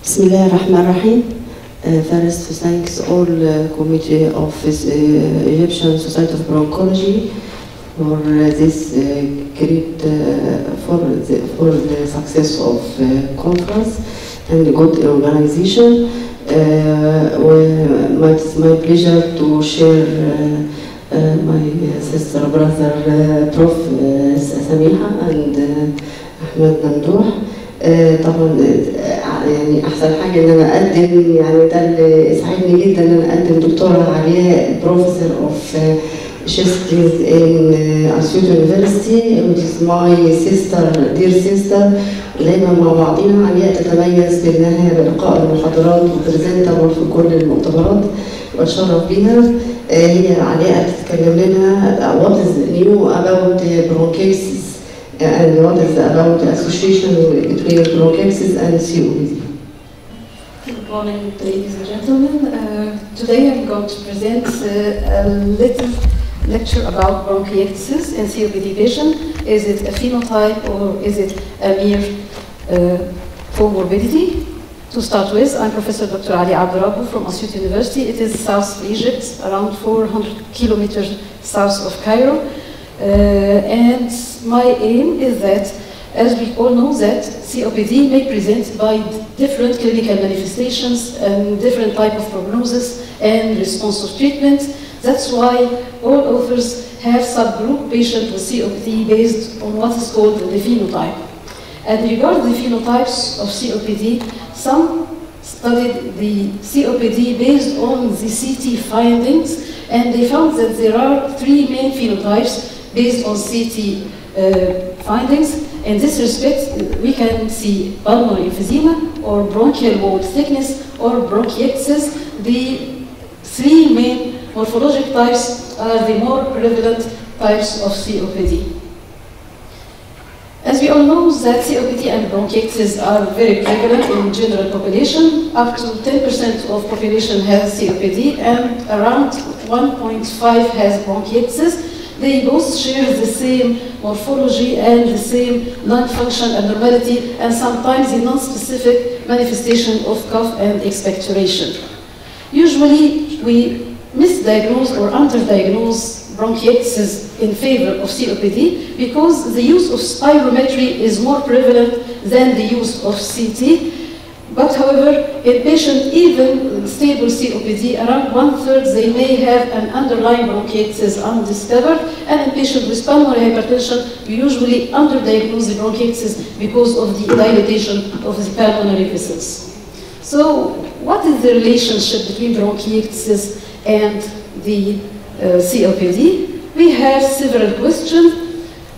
Bismillahirrahmanirrahim. First, thanks all committee of Egyptian Society of Bronchology for this great for the success of conference and good organization. It's my pleasure to share my sister brother Prof Samiha and Ahmed Mamdouh. طبعا يعني احسن حاجه ان انا اقدم، يعني ده اللي يسعدني جدا ان انا اقدم دكتوره علياء بروفيسور اوف chest in Assyut University, which is my sister, dear sister. دايما مع بعضينا. علياء تتميز بانها بلقاء المحاضرات وبرزنتر في كل المؤتمرات واتشرف بيها. هي علياء تتكلم لنا what is new about bronchitis and what is about the association between bronchitis and COPD. Good morning, ladies and gentlemen. Today I'm going to present a little lecture about bronchiectasis in COPD patient. Is it a phenotype or is it a mere comorbidity? To start with, I'm Professor Dr. Ali Abdurabu from Assyut University. It is South Egypt, around 400 kilometers south of Cairo. And my aim is that, as we all know, that COPD may present by different clinical manifestations and different type of prognosis and response of treatment. That's why all authors have subgroup patients with COPD based on what is called the phenotype. And regarding the phenotypes of COPD, some studied the COPD based on the CT findings, and they found that there are three main phenotypes based on CT findings. In this respect, we can see pulmonary emphysema or bronchial wall thickness or bronchiectasis. The three main morphologic types are the more prevalent types of COPD. As we all know that COPD and bronchiectasis are very prevalent in general population. Up to 10% of population has COPD and around 1.5 has bronchiectasis. They both share the same morphology and the same lung function abnormality and sometimes the non-specific manifestation of cough and expectoration. Usually we misdiagnose or underdiagnose bronchiectasis in favor of COPD because the use of spirometry is more prevalent than the use of CT. But however, in patients even stable COPD, around 1/3 they may have an underlying bronchiectasis undiscovered, and in patients with pulmonary hypertension, we usually underdiagnose the bronchiectasis because of the dilatation of the pulmonary vessels. So, what is the relationship between bronchiectasis and the COPD? We have several questions.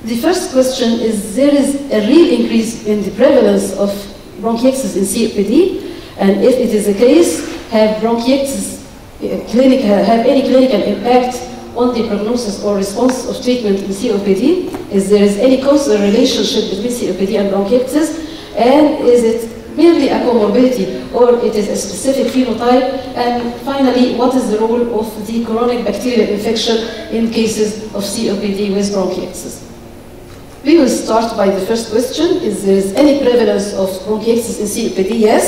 The first question is, there is a real increase in the prevalence of bronchiectasis in COPD, and if it is the case, have bronchiectasis have any clinical impact on the prognosis or response of treatment in COPD? Is there any causal relationship between COPD and bronchiectasis? And is it merely a comorbidity or it is a specific phenotype? And finally, what is the role of the chronic bacterial infection in cases of COPD with bronchiectasis? We will start by the first question. Is there any prevalence of bronchiectasis in COPD? Yes.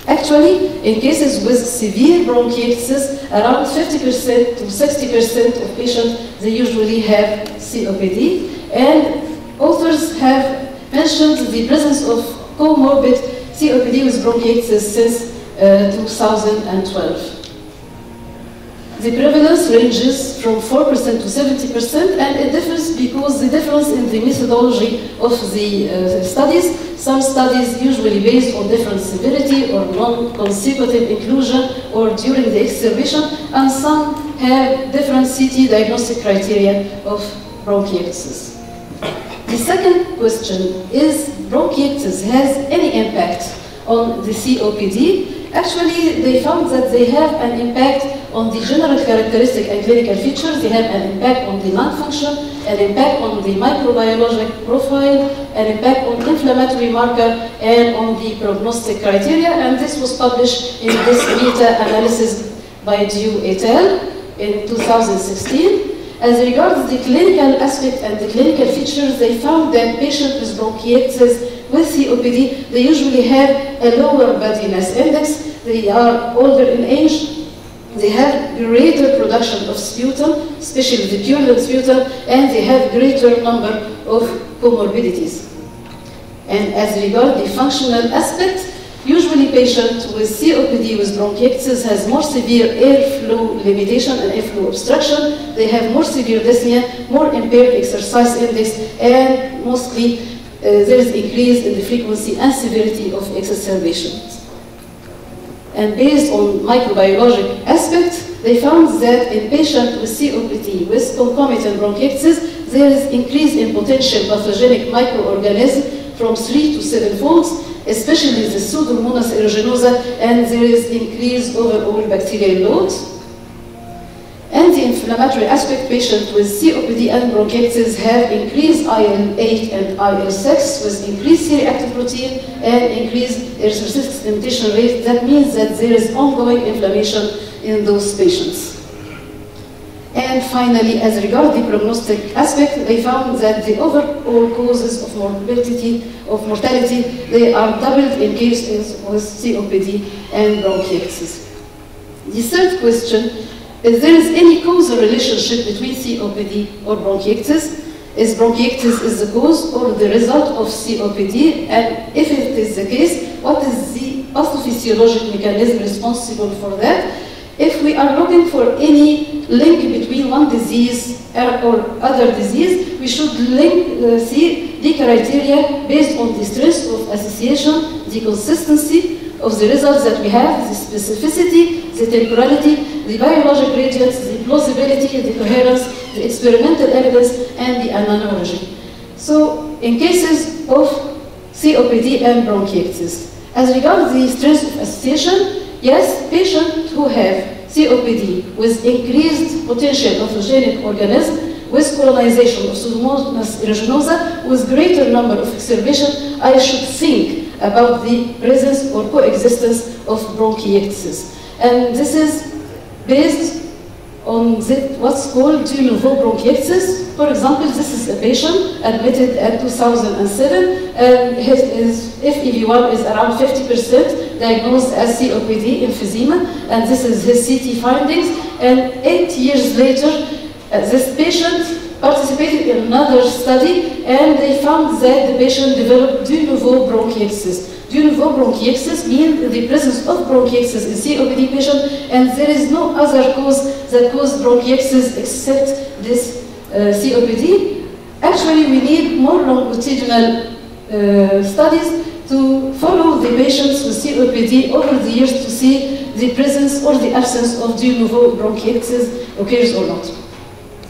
Actually, in cases with severe bronchiectasis, around 50% to 60% of patients, they usually have COPD. And authors have mentioned the presence of comorbid COPD with bronchiectasis since 2012. The prevalence ranges from 4% to 70%, and it differs because the difference in the methodology of the studies. Some studies usually based on different severity or non-consecutive inclusion or during the exacerbation, and some have different CT diagnostic criteria of bronchiectasis. The second question is, bronchiectasis has any impact on the COPD? Actually, they found that they have an impact on the general characteristic and clinical features. They have an impact on the lung function, an impact on the microbiologic profile, an impact on inflammatory marker, and on the prognostic criteria. And this was published in this meta-analysis by Dew et al. In 2016. As regards the clinical aspect and the clinical features, they found that patients with bronchiectasis with COPD, they usually have a lower body mass index, they are older in age, they have greater production of sputum, especially the purulent sputum, and they have greater number of comorbidities. And as regards the functional aspect, usually patient with COPD with bronchiectasis has more severe airflow limitation and airflow obstruction. They have more severe dyspnea, more impaired exercise index, and mostly there is increase in the frequency and severity of exacerbations. And based on microbiologic aspects, they found that in patients with COPD with concomitant bronchiectasis, there is increase in potential pathogenic microorganisms from 3 to 7 folds, especially the Pseudomonas aeruginosa, and there is increased overall bacterial load. And the inflammatory aspect, patients with COPD and bronchiectasis have increased IL-8 and IL-6 with increased C-reactive protein and increased erythrocytic sedimentation rate. That means that there is ongoing inflammation in those patients. And finally, as regards the prognostic aspect, they found that the overall causes of mortality, they are doubled in cases with COPD and bronchiectasis. The third question, if there is any causal relationship between COPD or bronchiectasis, is bronchiectasis the cause or the result of COPD, and if it is the case, what is the pathophysiologic mechanism responsible for that? If we are looking for any link between one disease or other disease, we should see the criteria based on the strength of association, the consistency of the results that we have, the specificity, the temporality, the biologic gradients, the plausibility, the coherence, the experimental evidence, and the analogy. So, in cases of COPD and bronchiectasis, as regards the strength of association, yes, patients who have COPD with increased potential pathogenic organism with colonization of Pseudomonas aeruginosa with greater number of exacerbation, I should think about the presence or coexistence of bronchiectasis. And this is based on what's called de novo bronchiectasis. For example, this is a patient admitted at 2007, and his FEV1 is around 50%, diagnosed as COPD emphysema, and this is his CT findings. And 8 years later, this patient participated in another study, and they found that the patient developed de novo bronchiectasis. De novo bronchiectasis means the presence of bronchiectasis in COPD patient, and there is no other cause that causes bronchiectasis except this COPD. Actually, we need more longitudinal studies to follow the patients with COPD over the years to see the presence or the absence of de novo bronchiectasis occurs or not.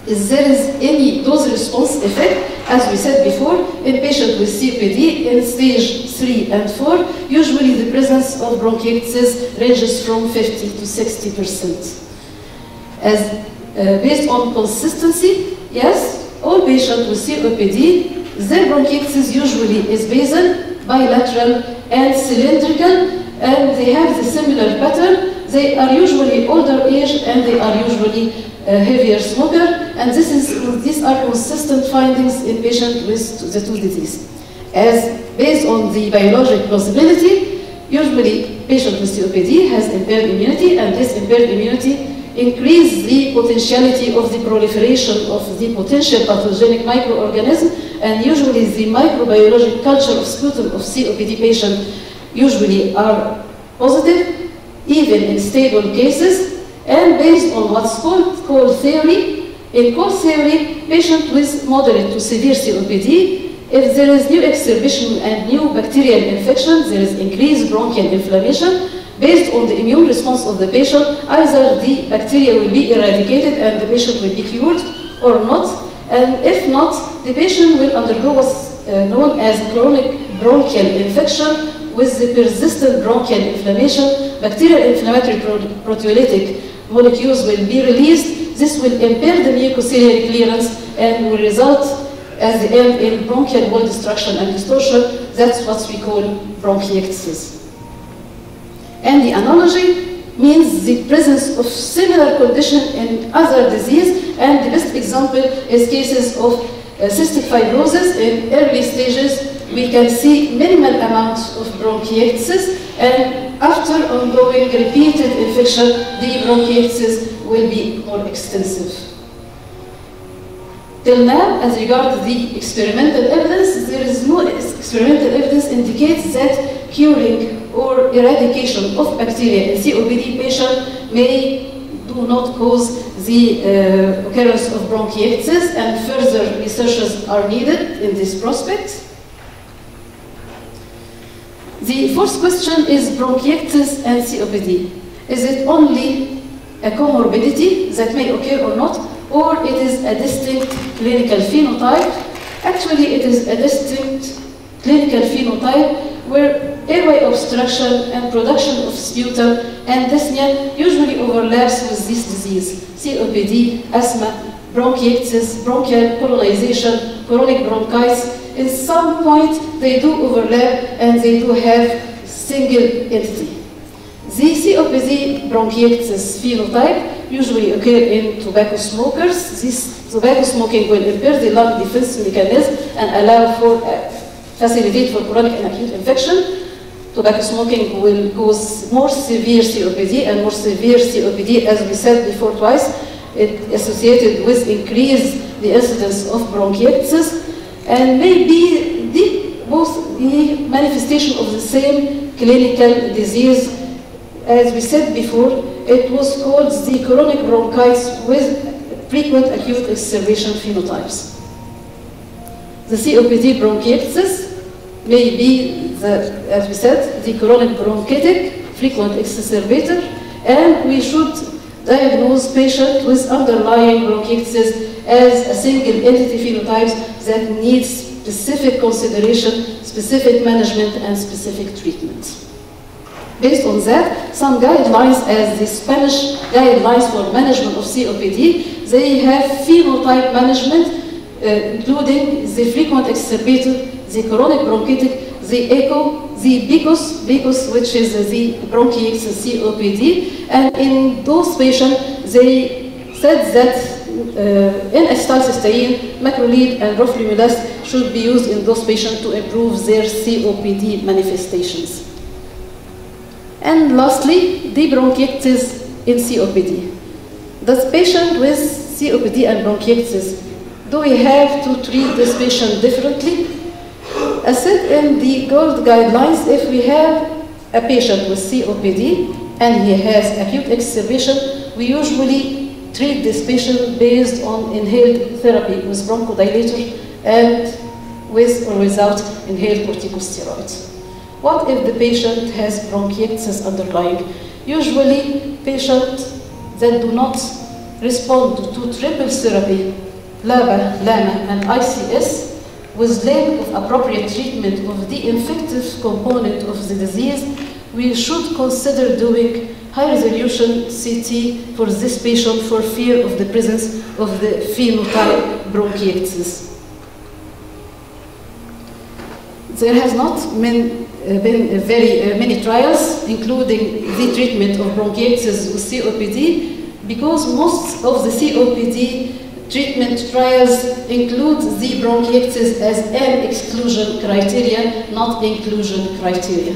If there is any dose-response effect, as we said before, in patients with COPD in stage 3 and 4, usually the presence of bronchiectasis ranges from 50 to 60%. As based on consistency, yes, all patients with COPD, their bronchiectasis usually is basal, bilateral, and cylindrical, and they have the similar pattern. They are usually older age, and they are usually heavier smoker, and these are consistent findings in patients with the two diseases. As based on the biologic plausibility, usually patient with COPD has impaired immunity, and this impaired immunity increases the potentiality of the proliferation of the potential pathogenic microorganism, and usually the microbiologic culture of sputum of COPD patient usually are positive, even in stable cases. And based on what's called cold theory, in cold theory, patients with moderate to severe COPD, if there is new exacerbation and new bacterial infection, there is increased bronchial inflammation. Based on the immune response of the patient, either the bacteria will be eradicated and the patient will be cured or not. And if not, the patient will undergo what's known as chronic bronchial infection with the persistent bronchial inflammation. Bacterial inflammatory proteolytic molecules will be released. This will impair the mucociliary clearance and will result at the end in bronchial wall destruction and distortion. That's what we call bronchiectasis. And the analogy means the presence of similar condition in other disease, and the best example is cases of cystic fibrosis in early stages, we can see minimal amount of bronchiectasis, and after ongoing repeated infection, the bronchiectasis will be more extensive. Till now, as regards the experimental evidence, there is no experimental evidence indicates that curing or eradication of bacteria in COPD patient do not cause the occurrence of bronchiectasis, and further researches are needed in this prospect. The first question is bronchiectasis and COPD. Is it only a comorbidity that may occur or not, or it is a distinct clinical phenotype? Actually, it is a distinct clinical phenotype where airway obstruction and production of sputum and dyspnea usually overlaps with this disease. COPD, asthma, bronchiectasis, bronchial colonization, chronic bronchitis. In some point, they do overlap and they do have single entity. The COPD bronchiectasis phenotype usually occur in tobacco smokers. This tobacco smoking will impair the lung defense mechanism and allow for facilitate for chronic and acute infection. Tobacco smoking will cause more severe COPD, and more severe COPD, as we said before twice, it associated with increase the incidence of bronchiectasis, and maybe both the manifestation of the same clinical disease. As we said before, it was called the chronic bronchitis with frequent acute exacerbation phenotypes. The COPD bronchiectasis may be, as we said, the chronic bronchitic frequent exacerbator, and we should diagnose patient with underlying bronchiectasis as a single entity phenotype that needs specific consideration, specific management, and specific treatment. Based on that, some guidelines, as the Spanish guidelines for management of COPD, they have phenotype management, including the frequent exacerbator, the chronic bronchitic, the echo, the BICUS, which is the bronchiectasis COPD, and in those patients, they said that N-acetylcysteine, macrolide, and roflumilast should be used in those patients to improve their COPD manifestations. And lastly, the bronchiectasis in COPD. Does patient with COPD and bronchiectasis, do we have to treat this patient differently? As said in the GOLD guidelines, if we have a patient with COPD and he has acute exacerbation, we usually treat this patient based on inhaled therapy with bronchodilator and with or without inhaled corticosteroids. What if the patient has bronchiectasis underlying? Usually, patients that do not respond to triple therapy, LABA, LAMA, and ICS, with lack of appropriate treatment of the infective component of the disease, we should consider doing high-resolution CT for this patient for fear of the presence of the phenotype bronchiectasis. There has not been very many trials, including the treatment of bronchiectasis with COPD, because most of the COPD treatment trials include the bronchiectasis as an exclusion criteria, not inclusion criteria.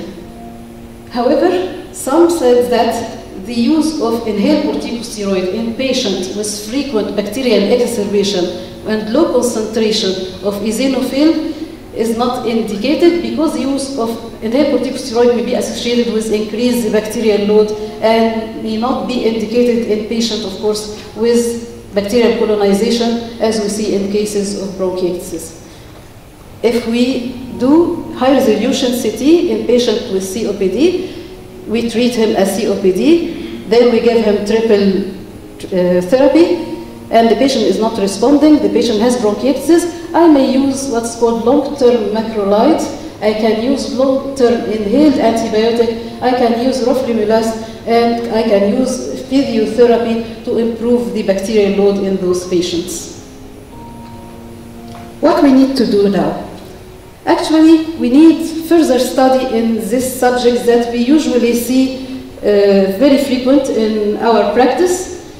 However, some said that the use of inhaled corticosteroid in patients with frequent bacterial exacerbation and low concentration of eosinophil is not indicated because the use of inhaled corticosteroid may be associated with increased bacterial load and may not be indicated in patients, of course, with bacterial colonization, as we see in cases of bronchiectasis. If we do high-resolution CT in patients with COPD, we treat him as COPD, then we give him triple therapy, and the patient is not responding, the patient has bronchiectasis, I may use what's called long-term macrolide, I can use long-term inhaled antibiotic, I can use roflumilast, and I can use physiotherapy to improve the bacterial load in those patients. What we need to do now? Actually, we need further study in this subject that we usually see very frequent in our practice.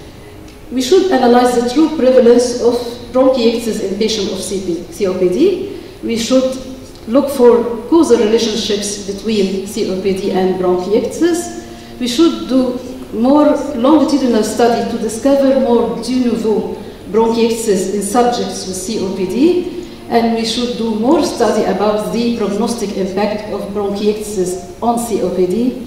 We should analyze the true prevalence of bronchiectasis in patients of COPD. We should look for causal relationships between COPD and bronchiectasis. We should do more longitudinal study to discover more de novo bronchiectasis in subjects with COPD. And we should do more study about the prognostic impact of bronchiectasis on COPD.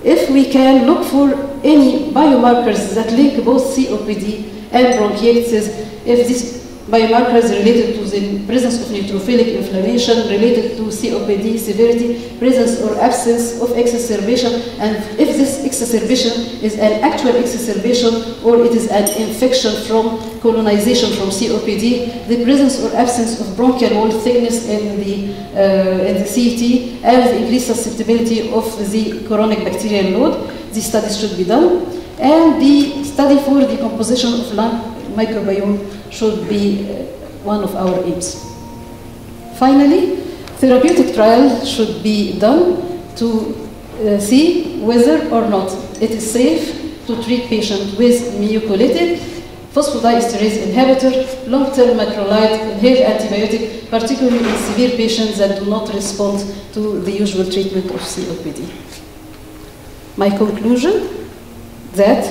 If we can look for any biomarkers that link both COPD and bronchiectasis, if these biomarkers related to the presence of neutrophilic inflammation, related to COPD severity, presence or absence of exacerbation, and if this exacerbation is an actual exacerbation or it is an infection from colonization from COPD, the presence or absence of bronchial wall thickness in the CT, and the increased susceptibility of the chronic bacterial load, these studies should be done. And the study for the composition of lung microbiome should be one of our aims. Finally, therapeutic trial should be done to see whether or not it is safe to treat patients with mucolytic, phosphodiesterase inhibitor, long-term macrolide, inhaled antibiotic, particularly in severe patients that do not respond to the usual treatment of COPD. My conclusion, that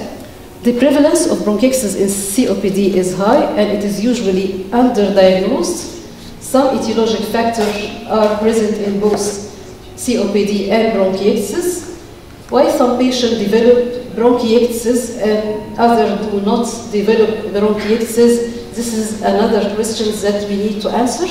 the prevalence of bronchiectasis in COPD is high and it is usually underdiagnosed. Some etiologic factors are present in both COPD and bronchiectasis. Why some patients develop bronchiectasis and others do not develop bronchiectasis, this is another question that we need to answer.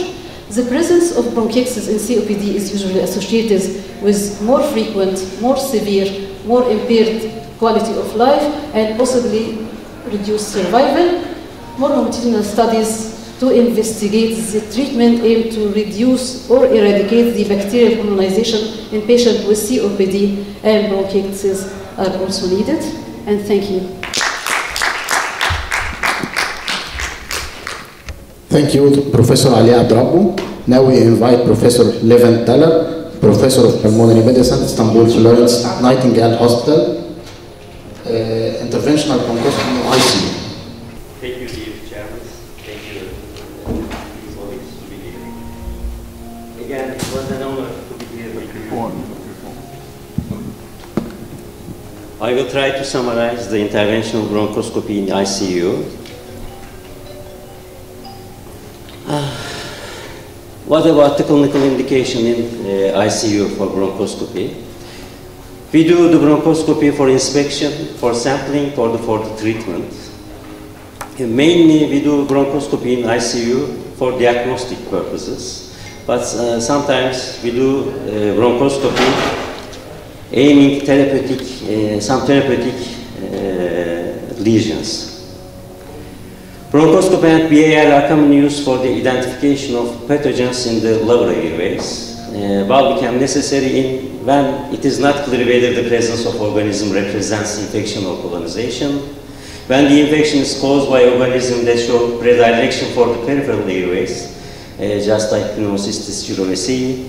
The presence of bronchiectasis in COPD is usually associated with more frequent, more severe, more impaired quality of life, and possibly reduced survival. More longitudinal studies to investigate the treatment aim to reduce or eradicate the bacterial colonization in patients with COPD and bronchiectasis are also needed. And thank you. Thank you, Professor Ali Abdrabou. Now we invite Professor Levent Taller, Professor of Pulmonary Medicine, Istanbul Florence Nightingale Hospital, interventional bronchoscopy ICU. Thank you, dear Chairman. Thank you, colleagues, to be here. Again, it was an honor to be here with you. I will try to summarize the interventional bronchoscopy in ICU. What about the clinical indication in ICU for bronchoscopy? We do the bronchoscopy for inspection, for sampling, or for the treatment. And mainly, we do bronchoscopy in ICU for diagnostic purposes. But sometimes we do bronchoscopy aiming therapeutic, some therapeutic lesions. Bronchoscopy and BAL are commonly used for the identification of pathogens in the lower airways. While become necessary when it is not clear whether the presence of organism represents infection or colonization, when the infection is caused by organisms that show predilection for the peripheral airways, just like pneumocystis jirovecii,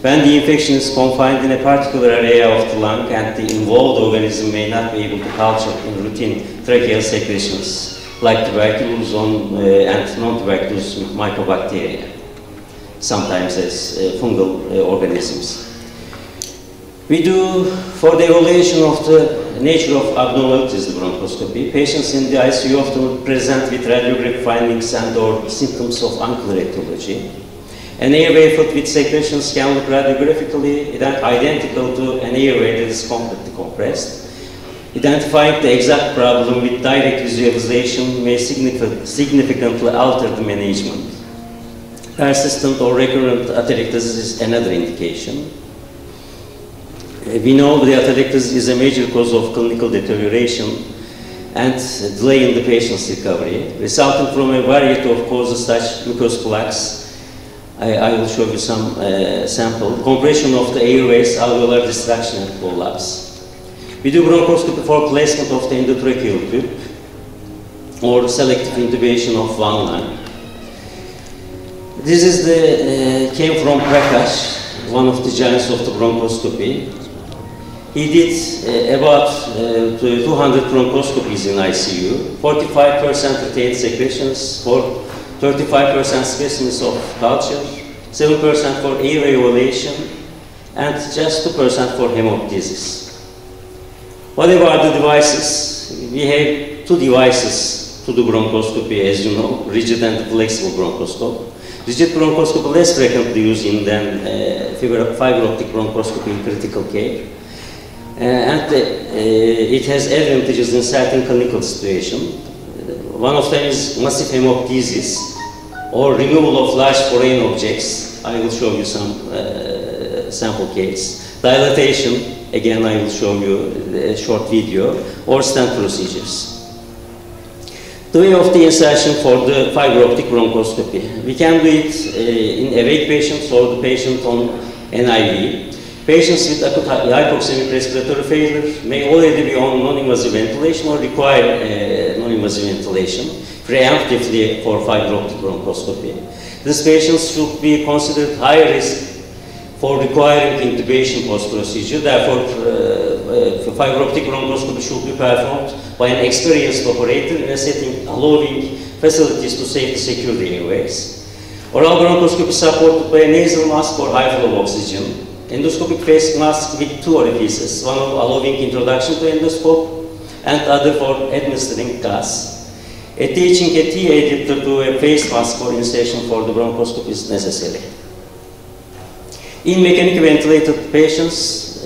when the infection is confined in a particular area of the lung and the involved organism may not be able to culture in routine tracheal secretions, like tuberculous and non-tuberculous mycobacteria, sometimes as fungal organisms. We do, for the evaluation of the nature of abnormalities, the bronchoscopy, patients in the ICU often present with radiographic findings and or symptoms of unclear etiology. An airway filled with secretions can look radiographically identical to an airway that is completely compressed. Identifying the exact problem with direct visualization may significantly alter the management. Persistent or recurrent atelectasis is another indication. We know the atelectasis is a major cause of clinical deterioration and delay in the patient's recovery, resulting from a variety of causes such as mucous plaques. I will show you some sample. Compression of the airways, alveolar distraction, and collapse. We do bronchoscopy for placement of the endotracheal tube or selective intubation of one lung. This is came from Prakash, one of the giants of the bronchoscopy. He did about 200 bronchoscopies in ICU. 45% retained secretions, 2% 35% specimens of culture, 7% for airway evaluation, and just 2% for hemoptysis. What about the devices? We have two devices to do bronchoscopy, as you know, rigid and flexible bronchoscope. Rigid bronchoscopy less frequently used than fiber optic bronchoscopy in critical care. It has advantages in certain clinical situations. One of them is massive hemoptysis or removal of large foreign objects. I will show you some sample case. Dilatation, again I will show you a short video, or stent procedures. The way of the insertion for the fiber optic bronchoscopy. We can do it in awake patients or the patient on NIV. Patients with acute hypoxemic respiratory failure may already be on non-invasive ventilation or require non-invasive ventilation preemptively for fiber optic bronchoscopy. These patients should be considered high risk for requiring intubation post-procedure. Therefore, fiber optic bronchoscopy should be performed by an experienced operator in a setting allowing facilities to safely secure the airways. Oral bronchoscopy is supported by a nasal mask for high flow of oxygen. Endoscopic face mask with two orifices, one allowing introduction to endoscope and other for administering gas. Attaching a T adapter to a face mask for insertion for the bronchoscopy is necessary. In mechanically ventilated patients,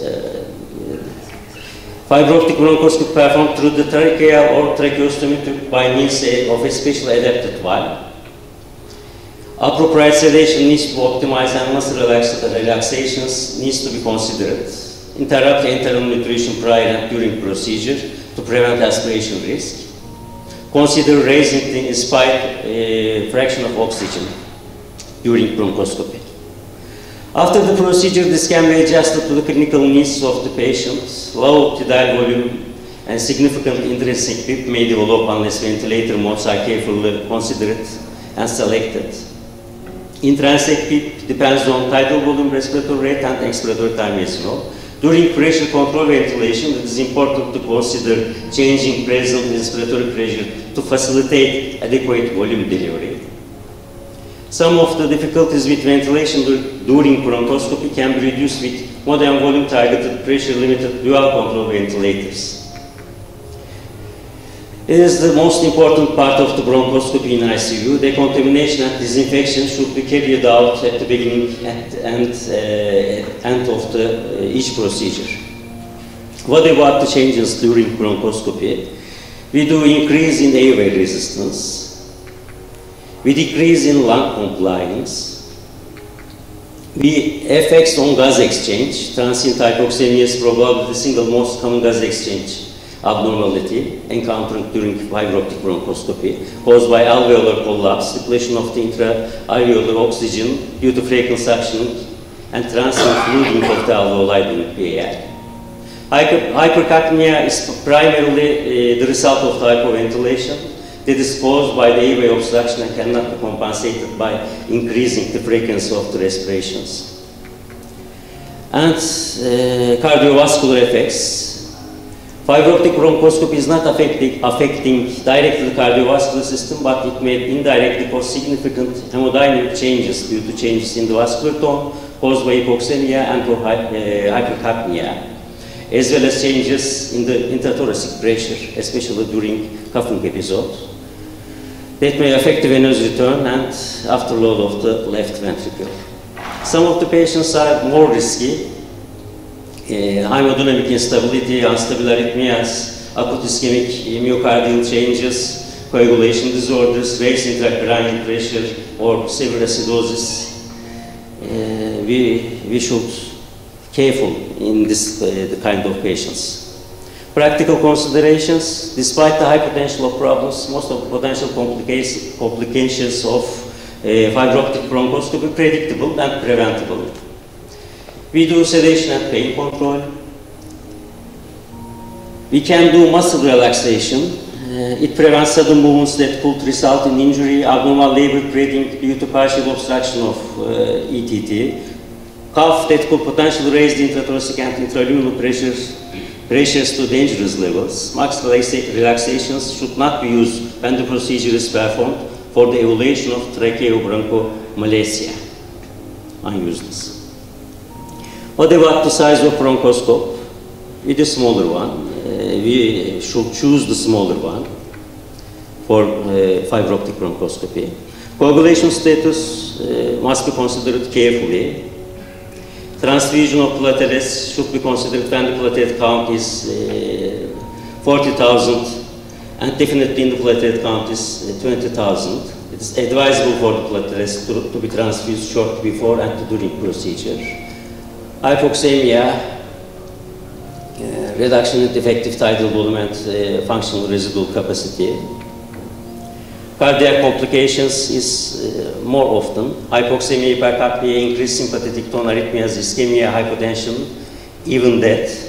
fiber optic bronchoscopy performed through the tracheal or tracheostomy by means of a special adapted valve. Appropriate sedation needs to optimize and muscle relaxations needs to be considered. Interrupt enteral nutrition prior and during procedure to prevent aspiration risk. Consider raising the inspired fraction of oxygen during bronchoscopy. After the procedure, this can be adjusted to the clinical needs of the patient. Low tidal volume and significant intrinsic PIP may develop unless ventilator modes are carefully considered and selected. Intrinsic PIP depends on tidal volume, respiratory rate, and expiratory time as well. During pressure control ventilation, it is important to consider changing present inspiratory pressure to facilitate adequate volume delivery. Some of the difficulties with ventilation during bronchoscopy can be reduced with modern volume targeted pressure limited dual control ventilators. It is the most important part of the bronchoscopy in ICU. Decontamination and disinfection should be carried out at the beginning and end of each procedure. What about the changes during bronchoscopy? We do increase in airway resistance. We decrease in lung compliance. We effects on gas exchange. Transient hypoxemia is probably the single most common gas exchange abnormality encountered during fiber optic bronchoscopy, caused by alveolar collapse, depletion of the intra-alveolar oxygen due to frequent suctioning, and transient fluiding of the alveoli during PAR. Hypercapnia is primarily the result of the hypoventilation that is caused by the airway obstruction and cannot be compensated by increasing the frequency of the respirations. And cardiovascular effects. Fiber optic bronchoscopy is not affecting directly the cardiovascular system, but it may indirectly cause significant hemodynamic changes due to changes in the vascular tone caused by hypoxemia and or hypercapnia, as well as changes in the intrathoracic pressure, especially during coughing episodes. That may affect the venous return and afterload of the left ventricle. Some of the patients are more risky. Hemodynamic instability, unstable arrhythmias, acute ischemic myocardial changes, coagulation disorders, raised intracranial pressure, or severe acidosis. We should be careful in this the kind of patients. Practical considerations: despite the high potential of problems, most of the potential complications of fiber optic bronchoscopy are predictable and preventable. We do sedation and pain control. We can do muscle relaxation. It prevents sudden movements that could result in injury, abnormal labor breathing due to partial obstruction of ETT, cough that could potentially raise the intrathoracic and intraluminal pressures to dangerous levels. Max relaxations should not be used when the procedure is performed for the evaluation of tracheobronchomalacia, unuseless. What about the size of bronchoscope? It is a smaller one. We should choose the smaller one for fiber optic bronchoscopy. Coagulation status must be considered carefully. Transfusion of platelets should be considered when the platelet count is 40,000, and definitely in the platelet count is 20,000. It is advisable for the platelets to be transfused shortly before and during procedure. Hypoxemia, reduction in effective tidal volume and functional residual capacity. Cardiac complications is more often. Hypoxemia, hypercapnia, increased sympathetic tone arrhythmias, ischemia, hypotension, even death.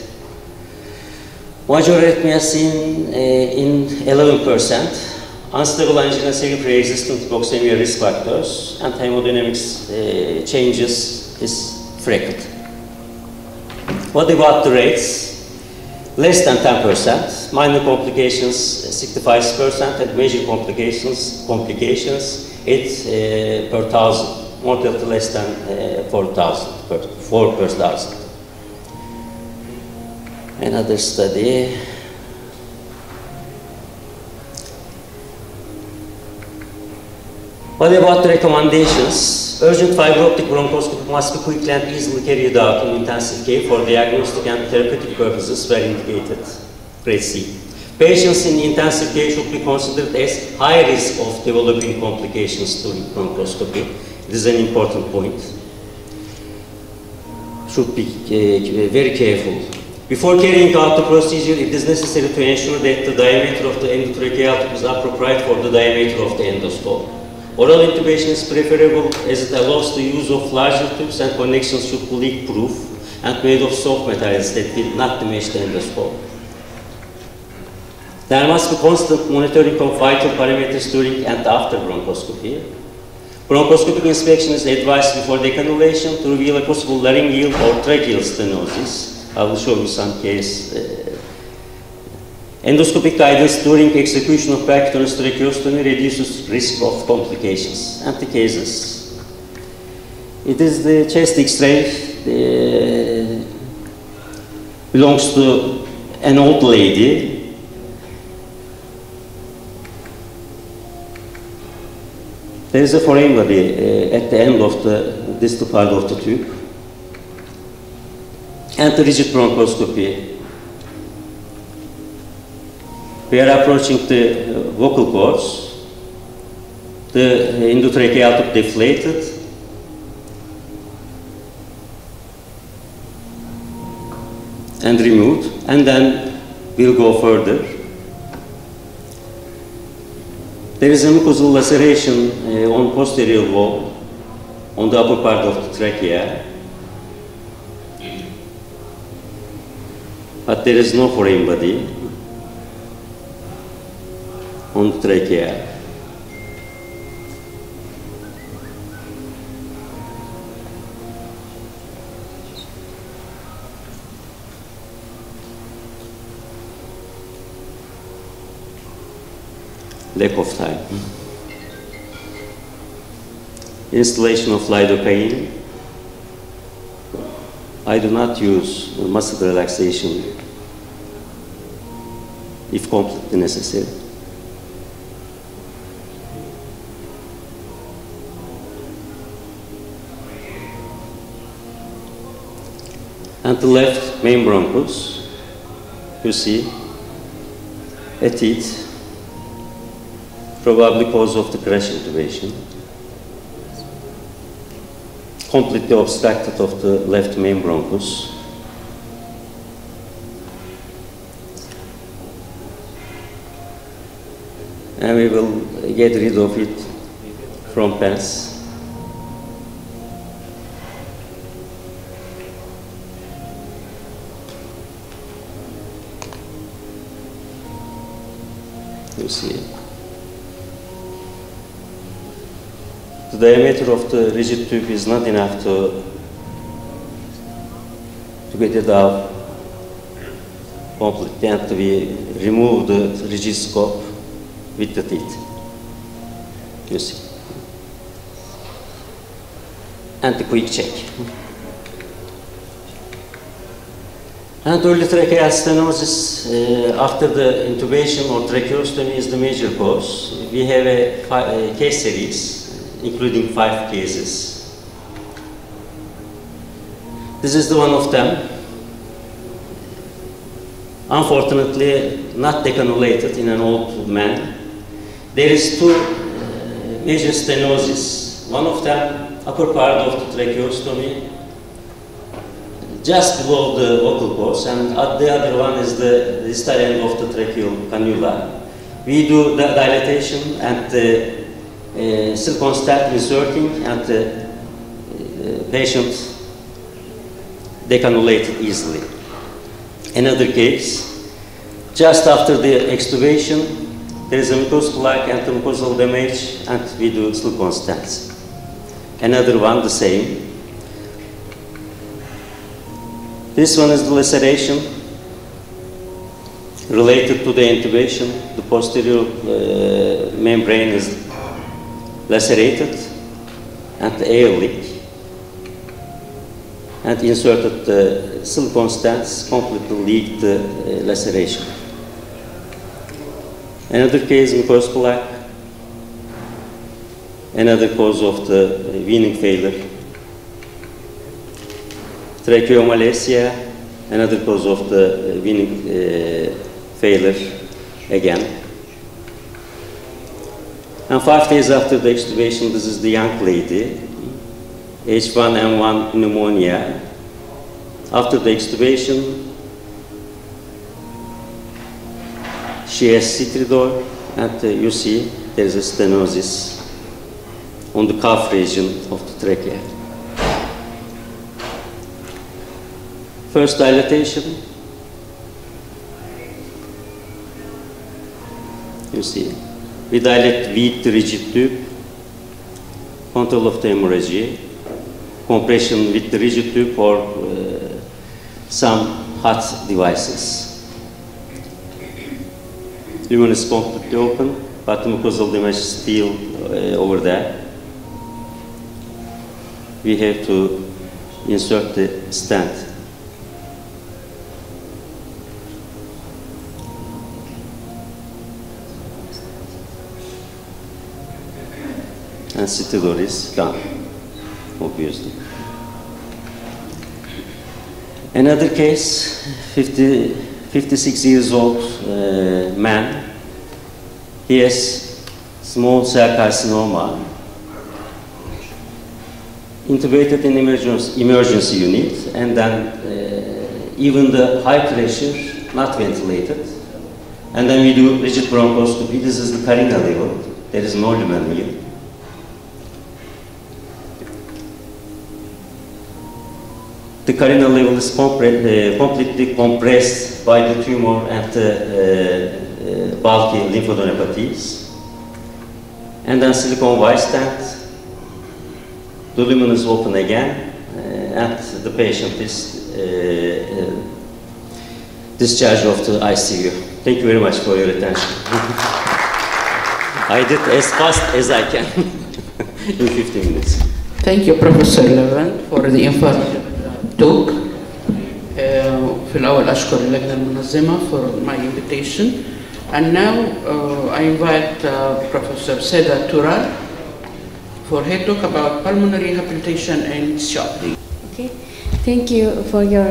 Major arrhythmia seen in 11%. Unstable angina, pre-existent hypoxemia risk factors, and hemodynamics changes is frequent. What about the rates? Less than 10%, minor complications 65%, and major complications 8 per thousand, mortality less than 4 per thousand. Another study. What about the recommendations? Urgent fiber optic bronchoscopy must be quickly and easily carried out in intensive care for diagnostic and therapeutic purposes where indicated. Grade C. Patients in intensive care should be considered as high risk of developing complications during bronchoscopy. It is an important point. Should be very careful. Before carrying out the procedure, it is necessary to ensure that the diameter of the endotracheal tube is appropriate for the diameter of the endoscope. Oral intubation is preferable as it allows the use of larger tubes, and connections should be leak-proof and made of soft materials that will not damage the endoscope. There must be constant monitoring of vital parameters during and after bronchoscopy. Bronchoscopic inspection is advised before decannulation to reveal a possible laryngeal or tracheal stenosis. I will show you some case. Endoscopic guidance during execution of percutaneous tracheostomy reduces risk of complications. And the cases. It is the chest X-ray. Belongs to an old lady. There is a foreign body at the end of the distal part of the tube. And the rigid bronchoscopy. We are approaching the vocal cords. The endotracheal tube deflated. And removed. And then we'll go further. There is a mucosal laceration on posterior wall on the upper part of the trachea. But there is no foreign body on the trachea. Lack of time. Installation of lidocaine. I do not use muscle relaxation if completely necessary. And the left main bronchus, you see a teeth, probably cause of the crash intubation, completely obstructed of the left main bronchus. And we will get rid of it from pens. You see it. The diameter of the rigid tube is not enough to get it out completely, and we remove the rigid scope with the teeth. You see. And the quick check. And early tracheal stenosis after the intubation or tracheostomy is the major cause. We have a case series, including 5 cases. This is the one of them. Unfortunately, not decannulated in an old man. There is 2 major stenosis. One of them, upper part of the tracheostomy, just below the vocal cords, and the other one is the distal end of the tracheal cannula. We do the dilatation and the silicone stent inserting, and the patient decannulated easily. Another case, just after the extubation, there is a mucosal-like antemucosal damage, and we do silicone stents. Another one, the same. This one is the laceration related to the intubation. The posterior membrane is lacerated and the air leak, and inserted the silicone stents completely leaked the laceration. Another case, mucosal-like, another cause of the weaning failure. Tracheomalacia, another cause of the weaning failure again. And 5 days after the extubation, this is the young lady, H1N1 pneumonia. After the extubation, she has citridor, and you see there is a stenosis on the cuff region of the trachea. First dilatation, you see, we dilate with the rigid tube, control of the hemorrhage, compression with the rigid tube or some hot devices. Lumen is completely open, but the mucosal damage is still over there. We have to insert the stent. And citridor is gone, obviously. Another case, 56 years old man. He has small cell carcinoma, intubated in emergency unit, and then even the high pressure, not ventilated. And then we do rigid bronchoscopy. This is the carina level. There is no lumen here. The carinal level is completely compressed by the tumor and the bulky lymphadenopathies. And then silicone wide stent. The lumen is open again, and the patient is discharged of the ICU. Thank you very much for your attention. I did as fast as I can in 15 minutes. Thank you, Professor Levent, for the informative talk. في الأول أشكر اللجنة المنظمة for my invitation. And now I invite Professor Seda Tural for her talk about pulmonary rehabilitation and COPD. Okay, thank you for your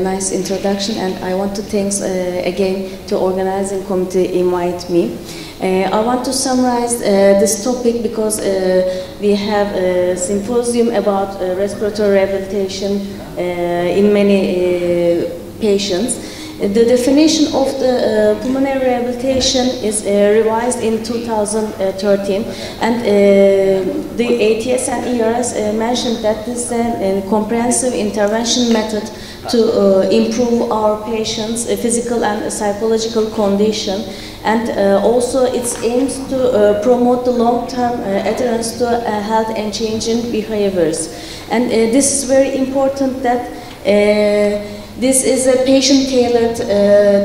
nice introduction, and I want to thanks again to organizing committee invite me. I want to summarize this topic because we have a symposium about respiratory rehabilitation in many patients. The definition of the pulmonary rehabilitation is revised in 2013, and the ATS and ERS mentioned that this is a comprehensive intervention method to improve our patients' physical and psychological condition, and also it aims to promote the long-term adherence to health and changing behaviors. And this is very important that this is a patient-tailored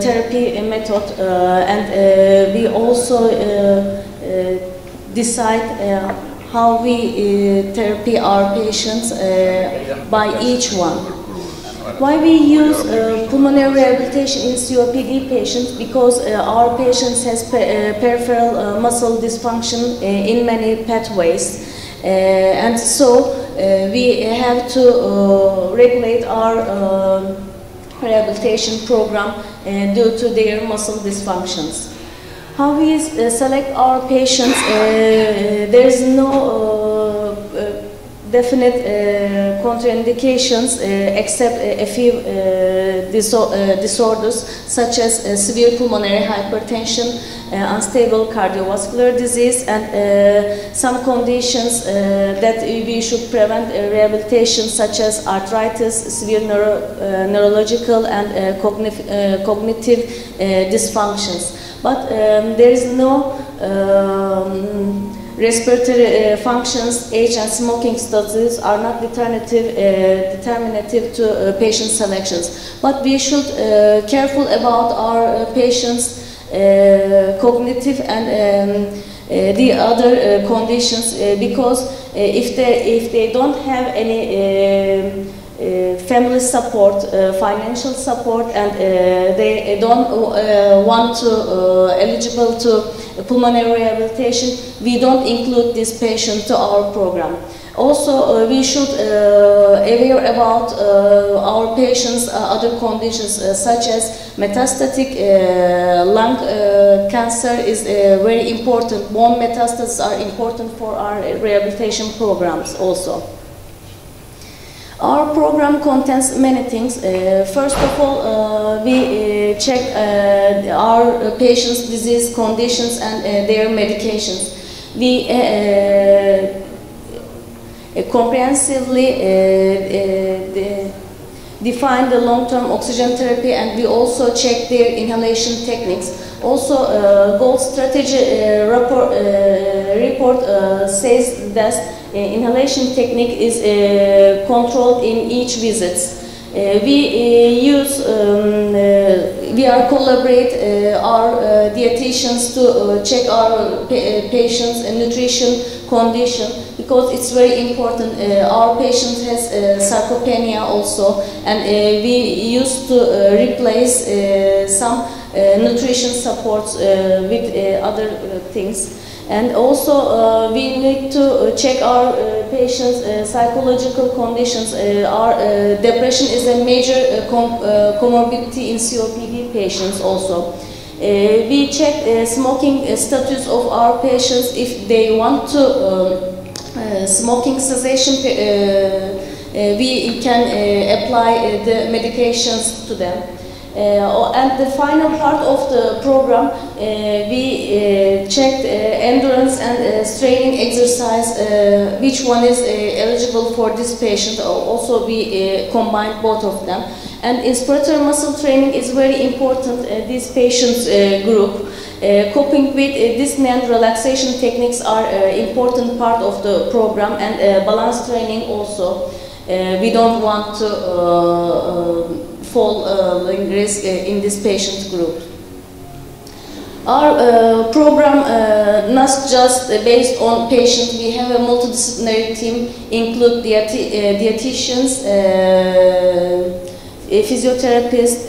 therapy method, and we also decide how we therapy our patients by each one. Why we use pulmonary rehabilitation in COPD patients? Because our patients has peripheral muscle dysfunction in many pathways, and so we have to regulate our rehabilitation program due to their muscle dysfunctions. How we select our patients? There is no definite contraindications except a few disorders such as severe pulmonary hypertension, unstable cardiovascular disease, and some conditions that we should prevent rehabilitation such as arthritis, severe neurological and cognitive dysfunctions. But there is no respiratory functions, age and smoking status are not determinative to patient selections. But we should careful about our patients' cognitive and the other conditions because if they don't have any family support, financial support, and they don't want to eligible to pulmonary rehabilitation, we don't include this patient to our program. Also, we should aware about our patients' other conditions such as metastatic lung cancer is very important. Bone metastases are important for our rehabilitation programs also. Our program contains many things. First of all, we check our patients' disease conditions and their medications. We comprehensively define the long-term oxygen therapy, and we also check their inhalation techniques. Also, goal strategy report says that inhalation technique is controlled in each visit. We are collaborate our dietitians to check our patients' nutrition condition because it's very important. Our patient has sarcopenia also, and we used to replace some nutrition supports with other things. And also we need to check our patients' psychological conditions. Our depression is a major comorbidity in COPD patients also. We check smoking status of our patients. If they want to smoking cessation, we can apply the medications to them. And the final part of the program, we checked endurance and straining exercise, which one is eligible for this patient. Also, we combined both of them. And inspiratory muscle training is very important, this patient's group. Coping with dyspnea and relaxation techniques are important part of the program, and balance training also. We don't want to fall in risk in this patient group. Our program not just based on patient. We have a multidisciplinary team, include dietitians, physiotherapists,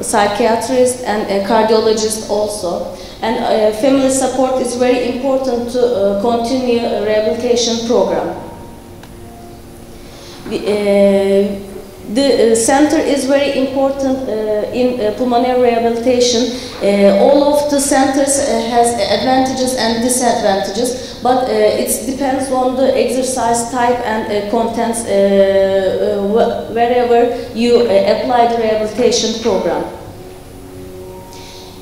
psychiatrists, and cardiologists also. And family support is very important to continue a rehabilitation program. The center is very important in pulmonary rehabilitation. All of the centers has advantages and disadvantages, but it depends on the exercise type and contents wherever you apply the rehabilitation program.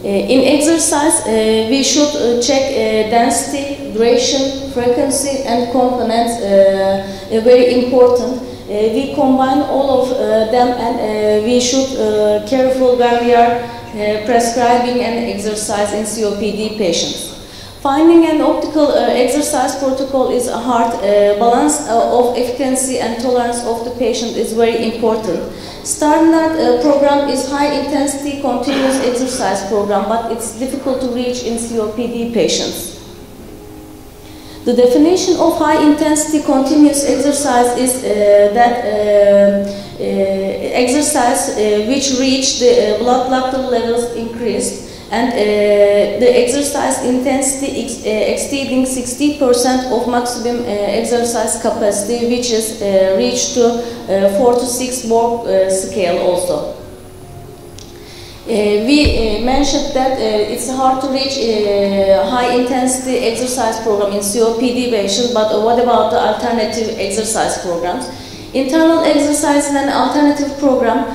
In exercise, we should check density, duration, frequency, and components, very important. We combine all of them, and we should careful when we are prescribing an exercise in COPD patients. Finding an optimal exercise protocol is a hard balance of efficacy and tolerance of the patient is very important. Standard program is high intensity continuous exercise program, but it's difficult to reach in COPD patients. The definition of high-intensity continuous exercise is exercise which reach the blood lactate levels increased and the exercise intensity exceeding 60% of maximum exercise capacity, which is reached to 4 to 6 Borg scale also. We mentioned that it's hard to reach high-intensity exercise program in COPD patients, but what about the alternative exercise programs? Interval exercise is an alternative program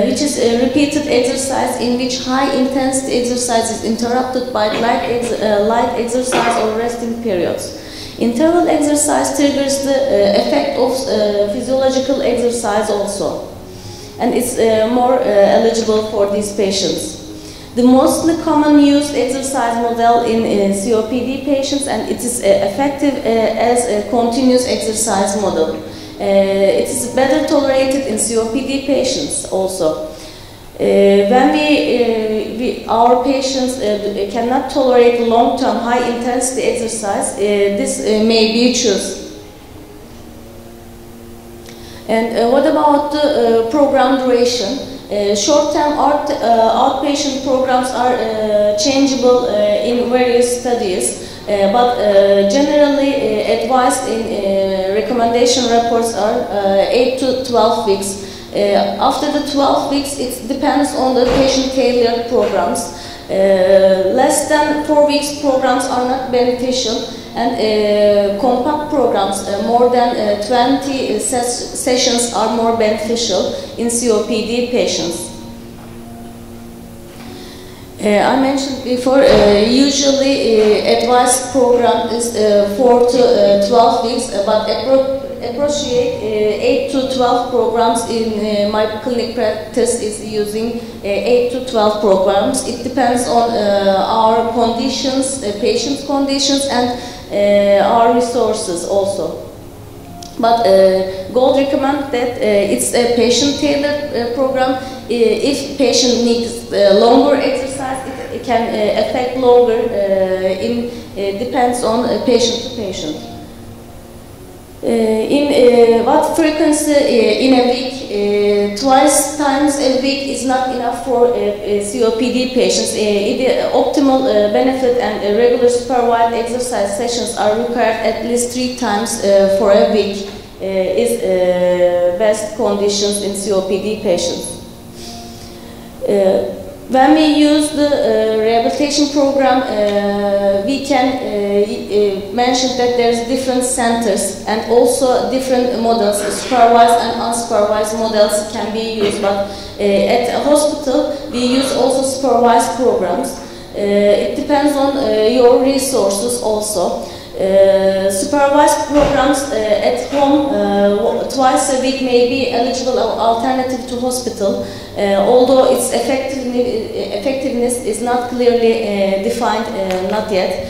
which is a repeated exercise in which high-intensity exercise is interrupted by light exercise or resting periods. Interval exercise triggers the effect of physiological exercise also, and it's more eligible for these patients. The mostly common used exercise model in COPD patients, and it is effective as a continuous exercise model. It is better tolerated in COPD patients also. When our patients cannot tolerate long-term high-intensity exercise, this may be chosen. And what about the program duration? Short-term outpatient programs are changeable in various studies, but generally advised in recommendation reports are 8 to 12 weeks. After the 12 weeks, it depends on the patient-tailored programs. Less than 4 weeks programs are not beneficial, and compact programs, more than 20 sessions are more beneficial in COPD patients. I mentioned before, usually advised program is 4 to 12 weeks, but appropriate 8 to 12 programs in my clinic practice is using 8 to 12 programs. It depends on our conditions, patient conditions, and our resources also. But GOLD recommend that it's a patient-tailored program. If patient needs longer exercise, it can affect longer. Depends on patient to patient. In what frequency in a week? Twice times a week is not enough for COPD patients. Optimal benefit and regular supervised exercise sessions are required at least 3 times for a week. Is best conditions in COPD patients. When we use the rehabilitation program, we can mention that there's different centers and also different models. Supervised and unsupervised models can be used, but at a hospital we use also supervised programs. It depends on your resources also. Supervised programs at home twice a week may be eligible alternative to hospital, although its effectiveness is not clearly defined, not yet.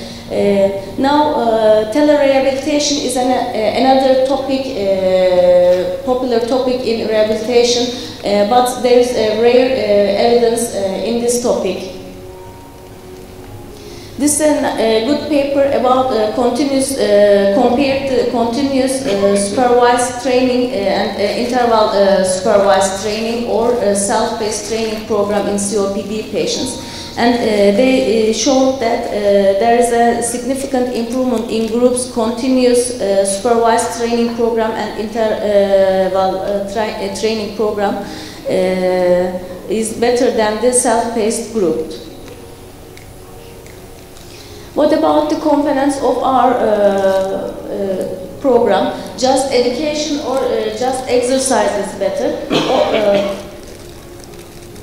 Now, telerehabilitation is another topic, popular topic in rehabilitation, but there is rare evidence in this topic. This is a good paper about continuous supervised training and interval supervised training or self-paced training program in COPD patients. And they showed that there is a significant improvement in groups continuous supervised training program and interval training program is better than the self-paced group. What about the components of our program? Just education or just exercise is better?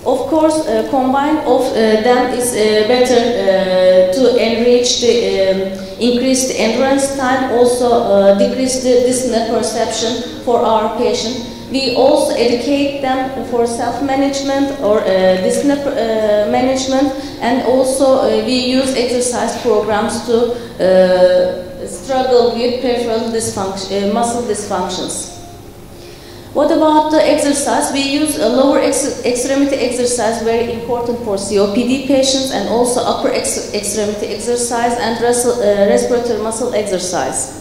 Of course, combine of them is better to enrich the increase the endurance time, also decrease the dyspnea perception for our patient. We also educate them for self-management or dyspnea management, and also we use exercise programs to struggle with peripheral dysfunction, muscle dysfunctions. What about the exercise? We use a lower extremity exercise, very important for COPD patients, and also upper extremity exercise and respiratory muscle exercise.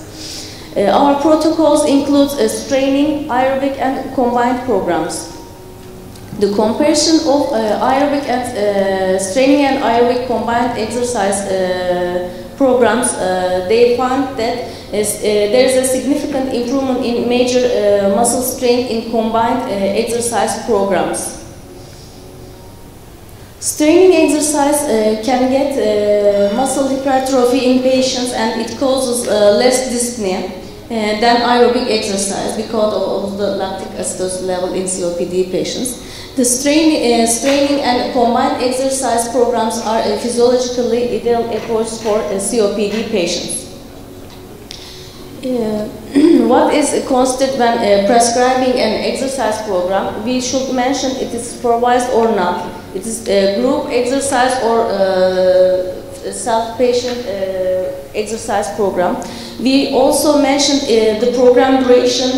Our protocols include straining, aerobic, and combined programs. The comparison of aerobic and straining and aerobic combined exercise programs, they found that there is a significant improvement in major muscle strength in combined exercise programs. Straining exercise can get muscle hypertrophy in patients, and it causes less dyspnea than aerobic exercise because of the lactic acidose level in COPD patients. The straining and combined exercise programs are a physiologically ideal approach for COPD patients. What is considered when prescribing an exercise program? We should mention it is supervised or not. It is a group exercise or self-patient exercise program. We also mentioned the program duration,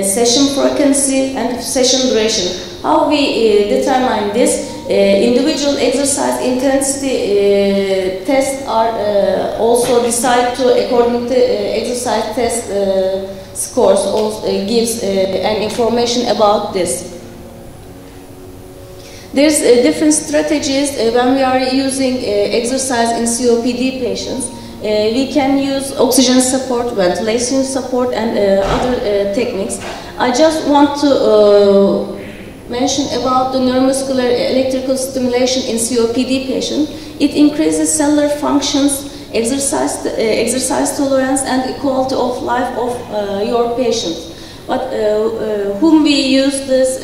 session frequency, and session duration. How we determine this? Individual exercise intensity tests are also decided to according to exercise test scores. Also gives an information about this. There's different strategies when we are using exercise in COPD patients. We can use oxygen support, ventilation support, and other techniques. I just want to mention about the neuromuscular electrical stimulation in COPD patients. It increases cellular functions, exercise tolerance, and quality of life of your patient. But whom we use this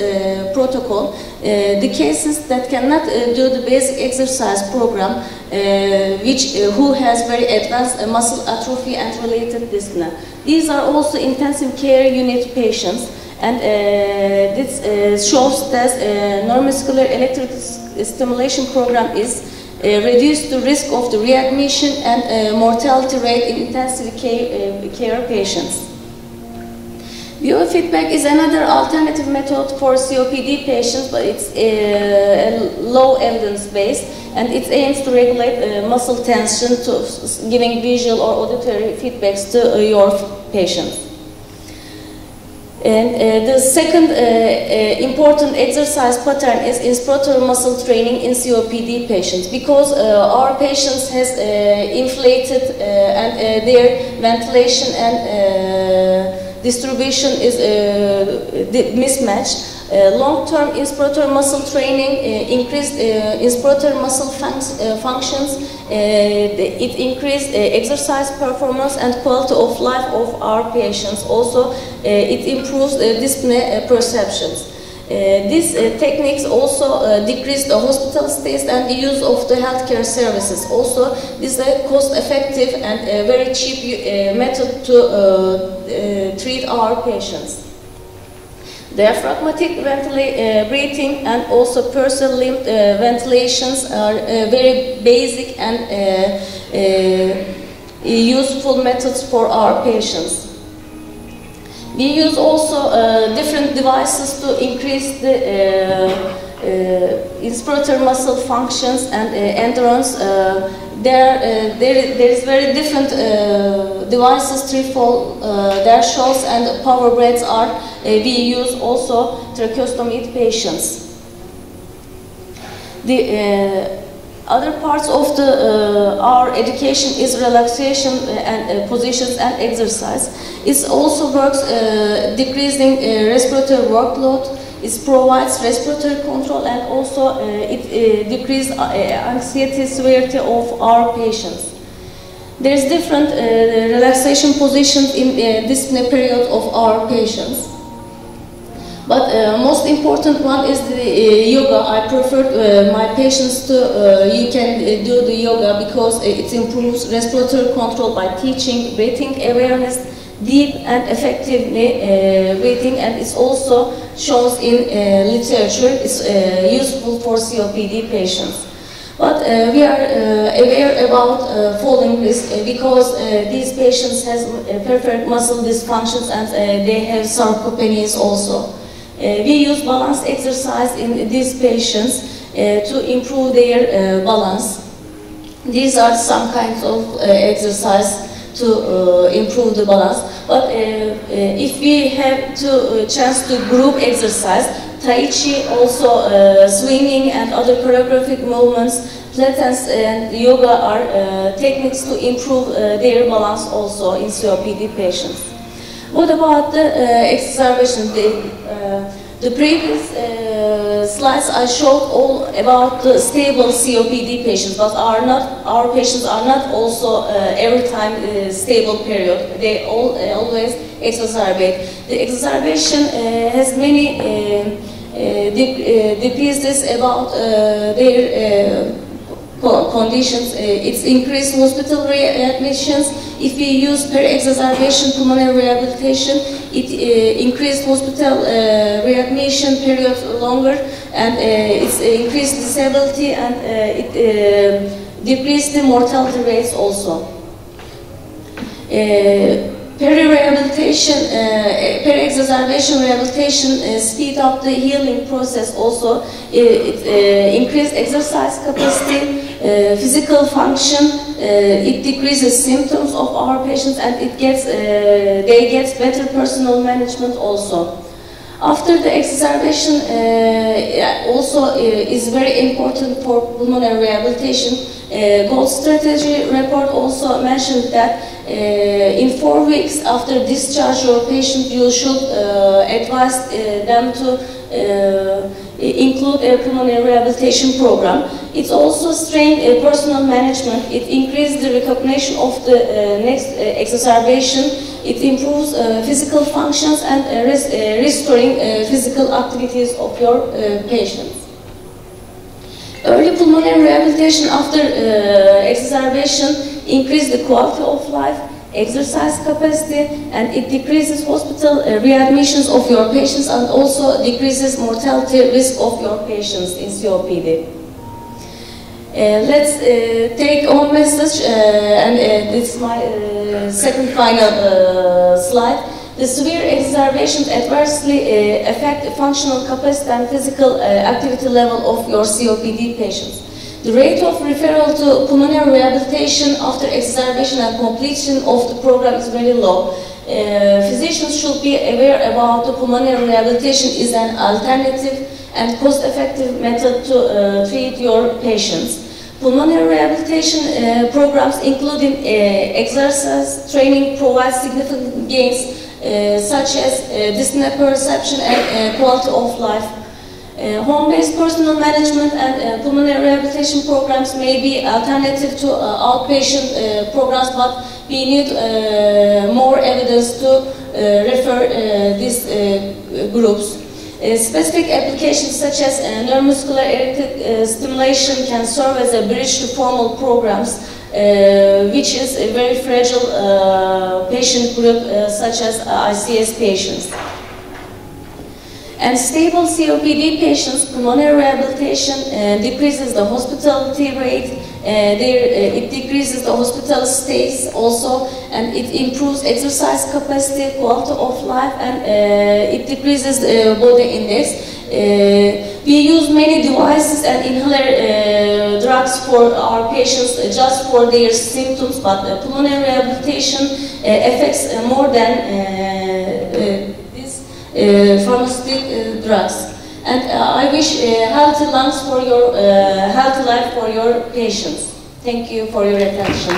protocol, the cases that cannot do the basic exercise program, who has very advanced muscle atrophy and related dyspnea. These are also intensive care unit patients, and this shows that neuromuscular electrical stimulation program is reduced the risk of the readmission and mortality rate in intensive care patients. Biofeedback is another alternative method for COPD patients, but it's low evidence based, and it aims to regulate muscle tension, to giving visual or auditory feedbacks to your patients. And the second important exercise pattern is inspiratory muscle training in COPD patients, because our patients has inflated and their ventilation and distribution is mismatched. Long-term inspiratory muscle training increased inspiratory muscle functions. It increased exercise performance and quality of life of our patients. Also, it improves dyspnea perceptions. These techniques also decrease the hospital stays and the use of the healthcare services. Also, this is a cost-effective and very cheap method to treat our patients. Diaphragmatic breathing and also pursal limb ventilations are very basic and useful methods for our patients. We use also different devices to increase the inspiratory muscle functions and endurance. There is very different devices, threefold shows and power breaths are we use also tracheostomy patients. The other parts of our education is relaxation and positions and exercise. It also works decreasing respiratory workload. It provides respiratory control, and also it decreases anxiety severity of our patients. There is different relaxation positions in this period of our patients. But most important one is the yoga. I prefer my patients to, you can do the yoga because it improves respiratory control by teaching breathing awareness, deep and effectively breathing, and it also shows in literature. It's useful for COPD patients. But we are aware about falling risk because these patients have perfect muscle dysfunctions and they have sarcopenias also. We use balance exercise in these patients to improve their balance. These are some kinds of exercise to improve the balance. But if we have to chance to group exercise, Tai Chi, also swimming and other choreographic movements, Pilates and yoga are techniques to improve their balance also in COPD patients. What about the exacerbation? The previous slides I showed all about the stable COPD patients, but our patients are not also every time stable period. They always exacerbate. The exacerbation has many decreases about their conditions. It's increased hospital readmissions. If we use per exacerbation pulmonary rehabilitation, it increased hospital readmission period longer, and it's increased disability, and it decreased the mortality rates also. Per-rehabilitation, per-exacerbation rehabilitation speed up the healing process also. It increases exercise capacity, physical function, it decreases symptoms of our patients, and it gets, they get better personal management also. After the exacerbation also is very important for pulmonary rehabilitation. Gold strategy report also mentioned that in 4 weeks after discharge your patient, you should advise them to include a pulmonary rehabilitation program. It also strained personal management. It increased the recognition of the next exacerbation. It improves physical functions and restoring physical activities of your patients. Early pulmonary rehabilitation after exacerbation increases the quality of life, exercise capacity, and it decreases hospital readmissions of your patients, and also decreases mortality risk of your patients in COPD. Let's take home message, and this is my second final slide. The severe exacerbations adversely affect the functional capacity and physical activity level of your COPD patients. The rate of referral to pulmonary rehabilitation after exacerbation and completion of the program is very low. Physicians should be aware about the pulmonary rehabilitation is an alternative and cost-effective method to treat your patients. Pulmonary rehabilitation programs, including exercise training, provide significant gains such as dyspnea perception and quality of life. Home-based personal management and pulmonary rehabilitation programs may be alternative to outpatient programs, but we need more evidence to refer these groups. Specific applications such as neuromuscular electric stimulation can serve as a bridge to formal programs, which is a very fragile patient group such as ICS patients. And stable COPD patients, pulmonary rehabilitation decreases the hospitality rate, it decreases the hospital stays also, and it improves exercise capacity, quality of life, and it decreases the body index. We use many devices and inhaler drugs for our patients just for their symptoms, but pulmonary rehabilitation affects more than pharmaceutical drugs. And I wish healthy lungs for your healthy life for your patients. Thank you for your attention.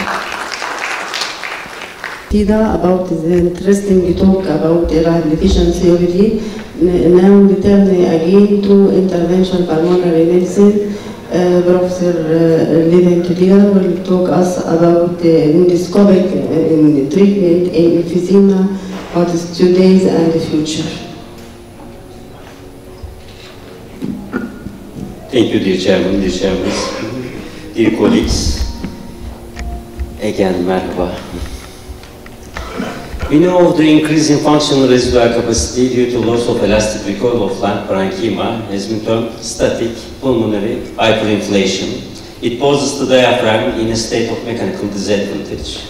Tida, about the interesting talk about rehabilitation COPD. Now returning again to interventional pulmonary medicine. Professor Levin Tida will talk us about endoscopic treatment in emphysema, what is today's and the future. Thank you, dear Chairman, dear colleagues. Again, merhaba. We know of the increase in functional residual capacity due to loss of elastic recoil of lung parenchyma has been termed static pulmonary hyperinflation. It poses the diaphragm in a state of mechanical disadvantage.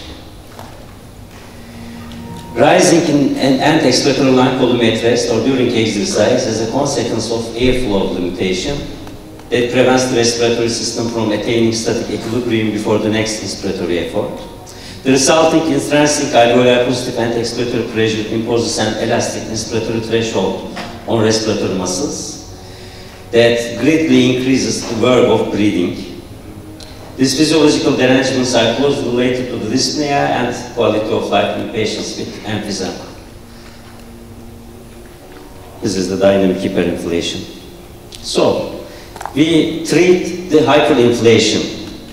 Rising in end-expiratory lung volume at rest or during exercise as a consequence of airflow limitation that prevents the respiratory system from attaining static equilibrium before the next inspiratory effort. The resulting intrinsic alveolar positive end-expiratory pressure imposes an elastic inspiratory threshold on respiratory muscles that greatly increases the verve of breathing. These physiological derangements are closely related to the dyspnea and quality of life in patients with emphysema. This is the dynamic hyperinflation. So, we treat the hyperinflation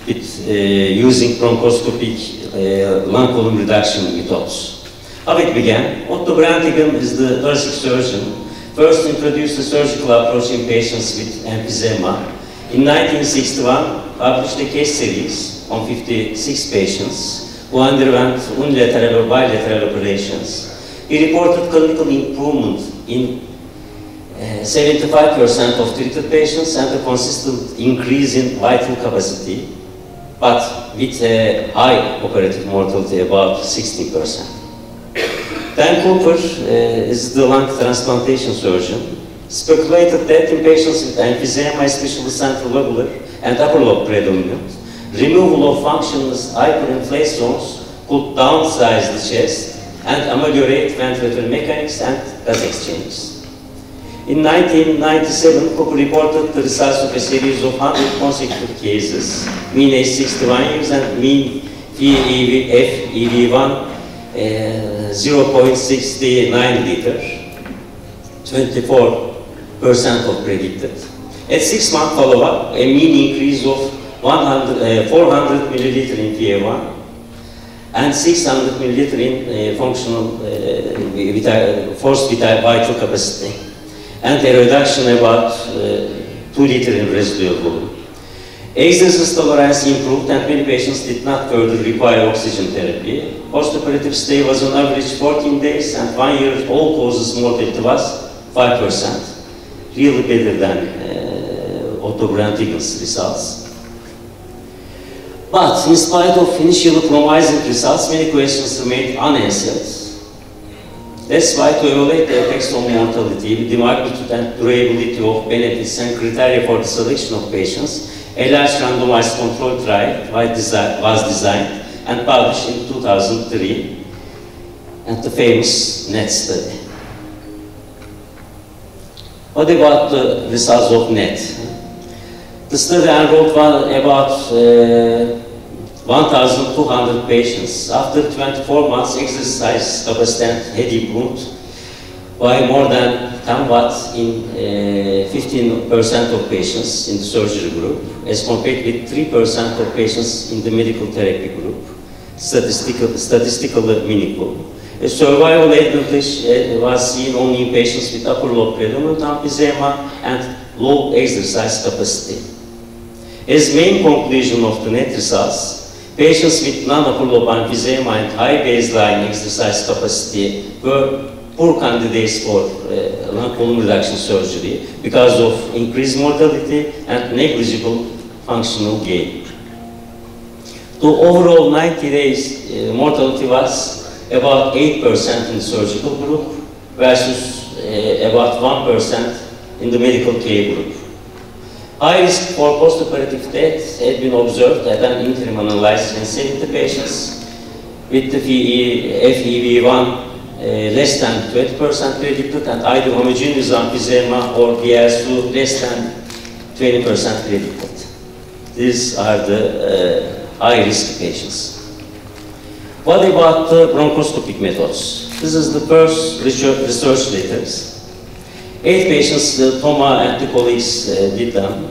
with using bronchoscopic lung volume reduction methods. How it began? Otto Brantigan is the thoracic surgeon. First introduced the surgical approach in patients with emphysema. In 1961, published a case series on 56 patients who underwent unilateral or bilateral operations. He reported clinical improvement in 75% of treated patients and a consistent increase in vital capacity, but with a high operative mortality, about 16%. Dan Cooper is the lung transplantation surgeon. Speculated that in patients with emphysema, especially central lobular and upper lobe predominant, removal of functionless hyperinflate zones could downsize the chest and ameliorate ventilatory mechanics and gas exchanges. In 1997, Cooper reported the results of a series of 100 consecutive cases, mean age 61 years and mean FEV1 0.69 liter, 24% of predicted. At 6-month follow-up, a mean increase of 400 milliliter in PA1 and 600 milliliter in functional forced vital capacity, and a reduction about 2 liter in residual volume. Exercise tolerance improved and many patients did not further require oxygen therapy. Postoperative stay was on average 14 days and 1 year all-causes mortality was 5%. Really better than Otto Brantigan's results. But in spite of initial promising results, many questions remained unanswered. That's why to evaluate the effects on mortality, the magnitude and durability of benefits and criteria for the selection of patients, a large randomized control trial was designed and published in 2003, and the famous NET study. What about the results of NET? The study enrolled about 1,200 patients. After 24 months, exercise capacity had improved by more than 10 watts in 15% of patients in the surgery group, as compared with 3% of patients in the medical therapy group, statistically meaningful. A survival advantage was seen only in patients with upper lobe predominant emphysema and low exercise capacity. As main conclusion of the NET results, patients with non-upper lobe emphysema and high baseline exercise capacity were poor candidates for lung volume reduction surgery because of increased mortality and negligible functional gain. The overall 90 days mortality was about 8% in the surgical group versus about 1% in the medical care group. High risk for postoperative death had been observed at an interim analysis in 70 patients with the FEV1 less than 20% predicted and either homogeneous emphysema or BS2 less than 20% predicted. These are the high-risk patients. What about the bronchoscopic methods? This is the first research letters. 8 patients, Thomas and the colleagues did them.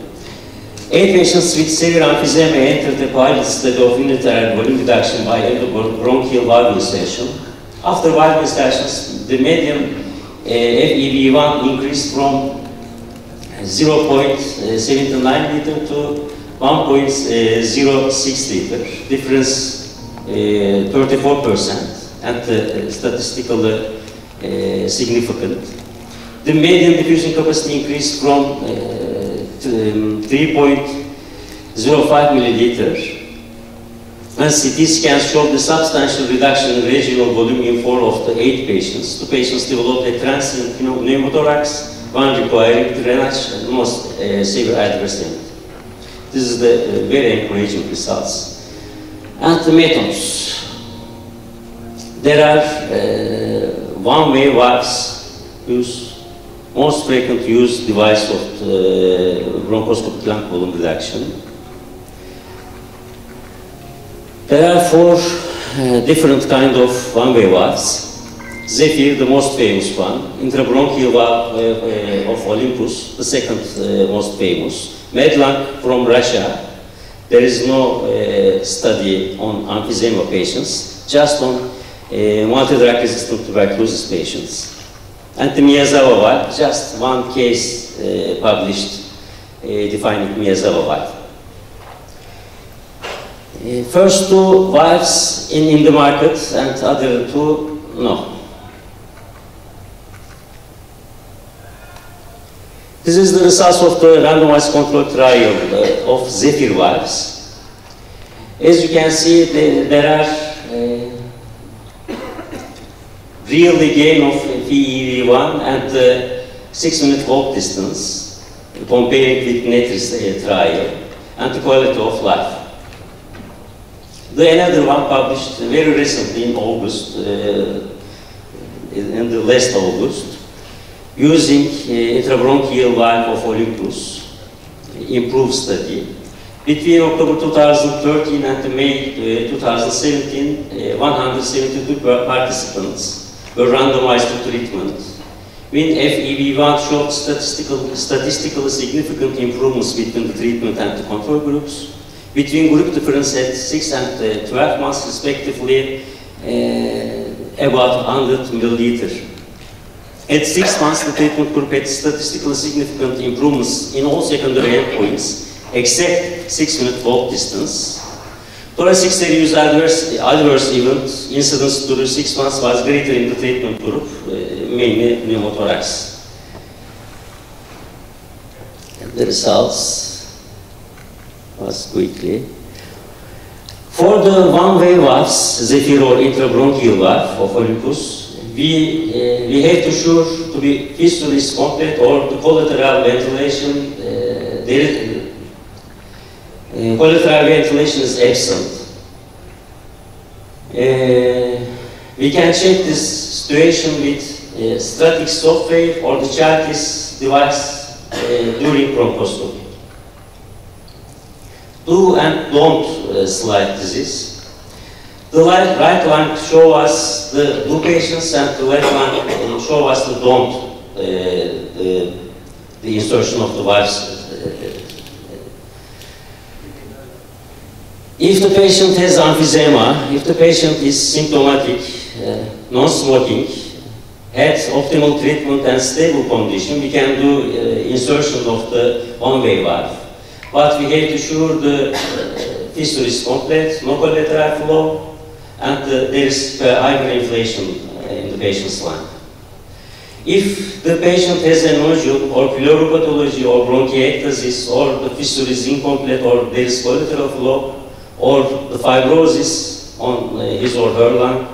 8 patients with severe emphysema entered the pilot study of unilateral volume reduction by endobronchial valve insertion. After valve insertions, the median FEV1 increased from 0.79 liter to 1.06 liter, difference 34% and statistically significant. The median diffusion capacity increased from 3.05 milliliter when CT scans showed the substantial reduction in regional volume in 4 of the 8 patients. 2 patients developed a transient pneumothorax, one requiring drainage and most severe adverse event. This is the very encouraging results. And the methods. There are one-way valves used, most frequent used device of the bronchoscopic lung volume reduction. There are 4 different kind of one-way valves. Zephyr, the most famous one. Intrabronchial valve of Olympus, the second most famous. Medlung from Russia. There is no study on emphysema patients, just on multi-drug-resistant tuberculosis patients. And the Miyazawa valve, just one case published defining Miyazawa valve. First 2 valves in the market and other 2 no. This is the results of the randomized controlled trial of Zephyr valves. As you can see, there are real gain of FEV1 and 6-minute walk distance, comparing with NETRIS trial, and the quality of life. Another one published very recently in August, in the last August, using intrabronchial valve of Olympus, improved study. Between October 2013 and May 2017, 172 participants were randomized to treatment. When FEV1 showed statistically significant improvements between the treatment and the control groups, between group difference at 6 and 12 months respectively, about 100 milliliter. At 6 months, the treatment group had statistically significant improvements in all secondary endpoints, except 6-minute walk distance. Thoracic serious adverse event incidence during 6 months was greater in the treatment group, mainly pneumothorax. And the results was quickly. For the one-way valves, Zephyr or intrabronchial valve of Olympus, we have to sure to be fistula is complete or the collateral ventilation, collateral ventilation is absent. We can check this situation with static software or the Chartis device during bronchoscopy. Do and don't slide disease. The right line show us the do patients and the left line show us the don't, the insertion of the valves. If the patient has emphysema, if the patient is symptomatic, non-smoking, had optimal treatment and stable condition, we can do insertion of the one-way valve. But we have to ensure the fistula is complete, no collateral flow, and there is hyperinflation in the patient's lung. If the patient has a nodule or pleuropathology or bronchiectasis or the fistula is incomplete or there is collateral flow or the fibrosis on his or her lung,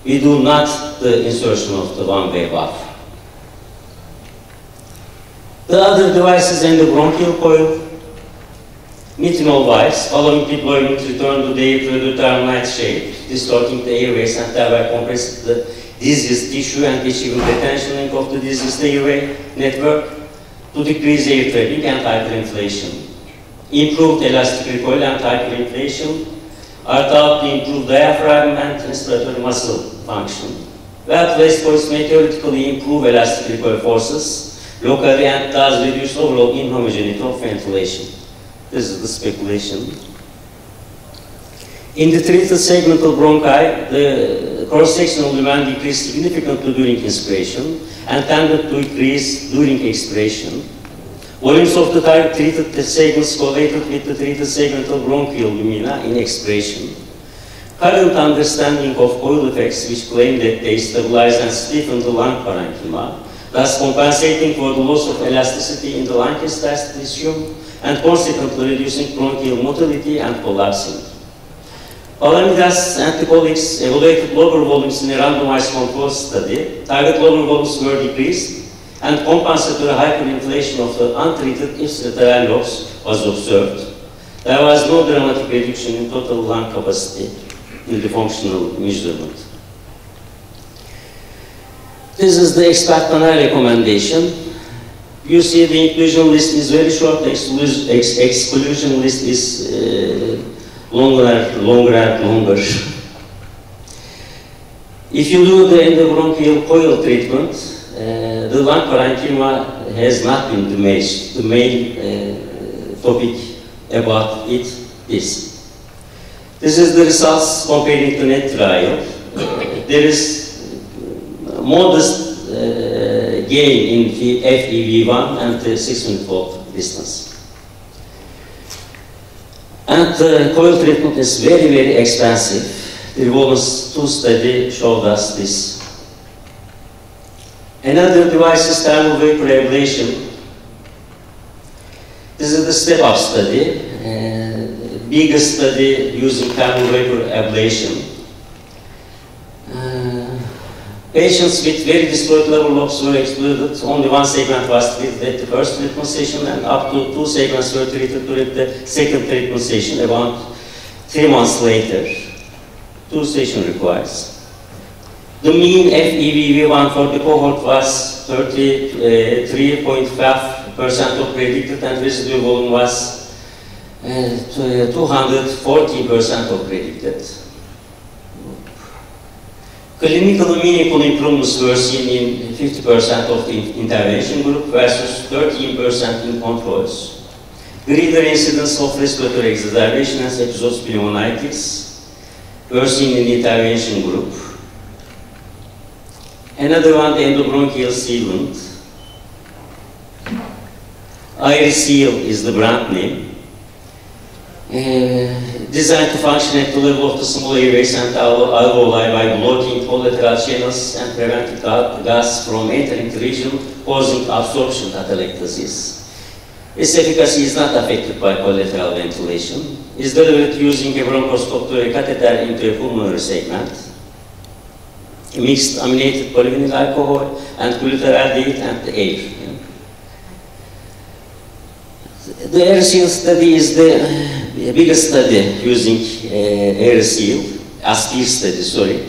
we do not the insertion of the one-way valve. The other devices in the bronchial coil, mitral valves, following deployment, return to their predetermined shape, distorting the airways and thereby compress the diseased tissue and achieving retentioning of the diseased airway network to decrease air trapping and hyperinflation. Improved elastic recoil and hyperinflation are thought to improve diaphragm and inspiratory muscle function. Well-placed coils may theoretically improve elastic recoil forces locally and thus reduce overall inhomogeneity of ventilation. This is the speculation. In the treated segmental bronchi, the cross-sectional demand decreased significantly during inspiration and tended to increase during expiration. Volumes of the treated segments correlated with the treated segmental bronchial lumina in expiration. Current understanding of coil effects, which claim that they stabilize and stiffen the lung parenchyma, thus compensating for the loss of elasticity in the lung interstitium and consequently reducing bronchial motility and collapsing. Alamidas and the colleagues evaluated lower volumes in a randomized control study. Target lower volumes were decreased, and compensatory hyperinflation of the untreated ipsilateral lobes was observed. There was no dramatic reduction in total lung capacity in the functional measurement. This is the expert panel recommendation. You see the inclusion list is very short, the exclusion list is longer and longer. If you do the endobronchial coil treatment, the lung parenchyma has not been diminished. The main topic about it is. This is the results comparing to net trial. There is modest gain in FEV1 and the 6-minute walk distance. And the coil treatment is very, very expensive. The Revolvens 2 study showed us this. Another device is thermal vapor ablation. This is the step-up study, biggest study using thermal vapor ablation. Patients with very destroyed lower lobes were excluded. Only one segment was treated at the first treatment session, and up to 2 segments were treated during the second treatment session. About 3 months later, 2 sessions requires. The mean FEV1 for the cohort was 33.5% of predicted, and residual volume was 214% of predicted. Clinically meaningful improvements were seen in 50% of the intervention group versus 13% in controls. Greater incidence of respiratory exacerbation and episodes of pneumonitis were seen in the intervention group. Another one, the endobronchial sealant. AirSeal is the brand name. Designed to function at the level of the small airways and alveoli by blocking collateral channels and preventing gas from entering the region, causing absorption atelectasis. Its efficacy is not affected by collateral ventilation. It is delivered using a bronchoscope to a catheter into a pulmonary segment. Mixed aminated polyvinyl alcohol and glutaraldehyde and the air. The AirSeal study is the biggest study using AirSeal, ASPIR study, sorry.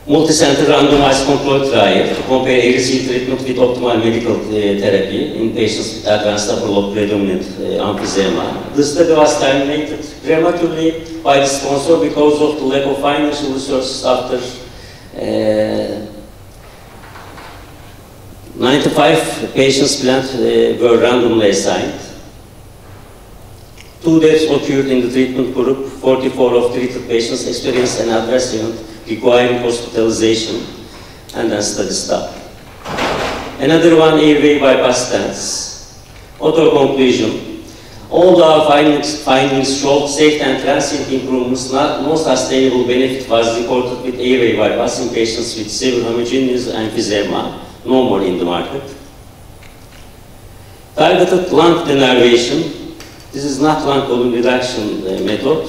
Multi-center randomized controlled trial to compare AirSeal treatment with optimal medical therapy in patients with advanced upper lobe predominant emphysema. The study was terminated prematurely by the sponsor because of the lack of financial resources after 95 patients were randomly assigned. 2 deaths occurred in the treatment group. 44 of treated patients experienced an adverse event requiring hospitalization, and then study stopped. Another one, airway bypass stents. Auto conclusion. All our findings showed safe and transient improvements. No sustainable benefit was reported with airway bypass in patients with severe homogeneous emphysema. No more in the market. Targeted lung denervation. This is not lung volume reduction method.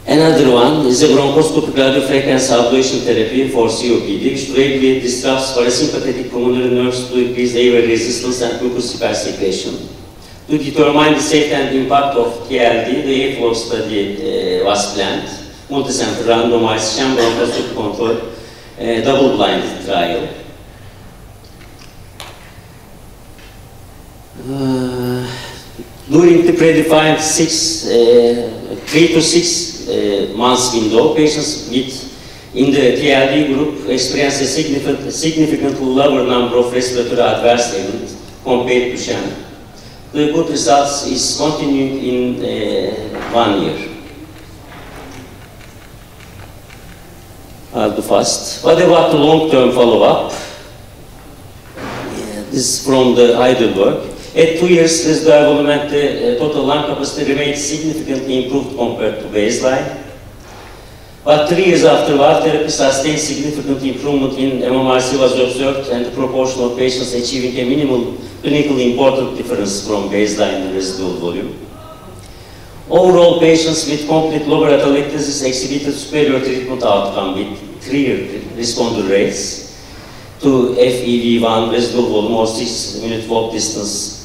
Another one is a bronchoscopic radiofrequency ablation therapy for COPD, which greatly disrupts parasympathetic pulmonary nerves to increase airway resistance and mucus secretion. To determine the safety and impact of TLD, the airflow study was planned. Multi-center randomized sham bronchoscopic control double-blind trial. During the predefined 3 to 6 months window, patients in the TLD group experienced a significantly lower number of respiratory adverse events compared to sham. The good results is continuing in 1 year. I'll do fast. What about the long-term follow-up? This is from the Heidelberg. At 2 years, residual volume and the total lung capacity remained significantly improved compared to baseline. But 3 years afterward, therapy sustained significant improvement in MMRC was observed, and the proportion of patients achieving a minimal clinically important difference from baseline in residual volume. Overall, patients with complete lobar atelectasis exhibited superior treatment outcome with 3 responder rates to FEV1 residual volume or 6-minute walk distance.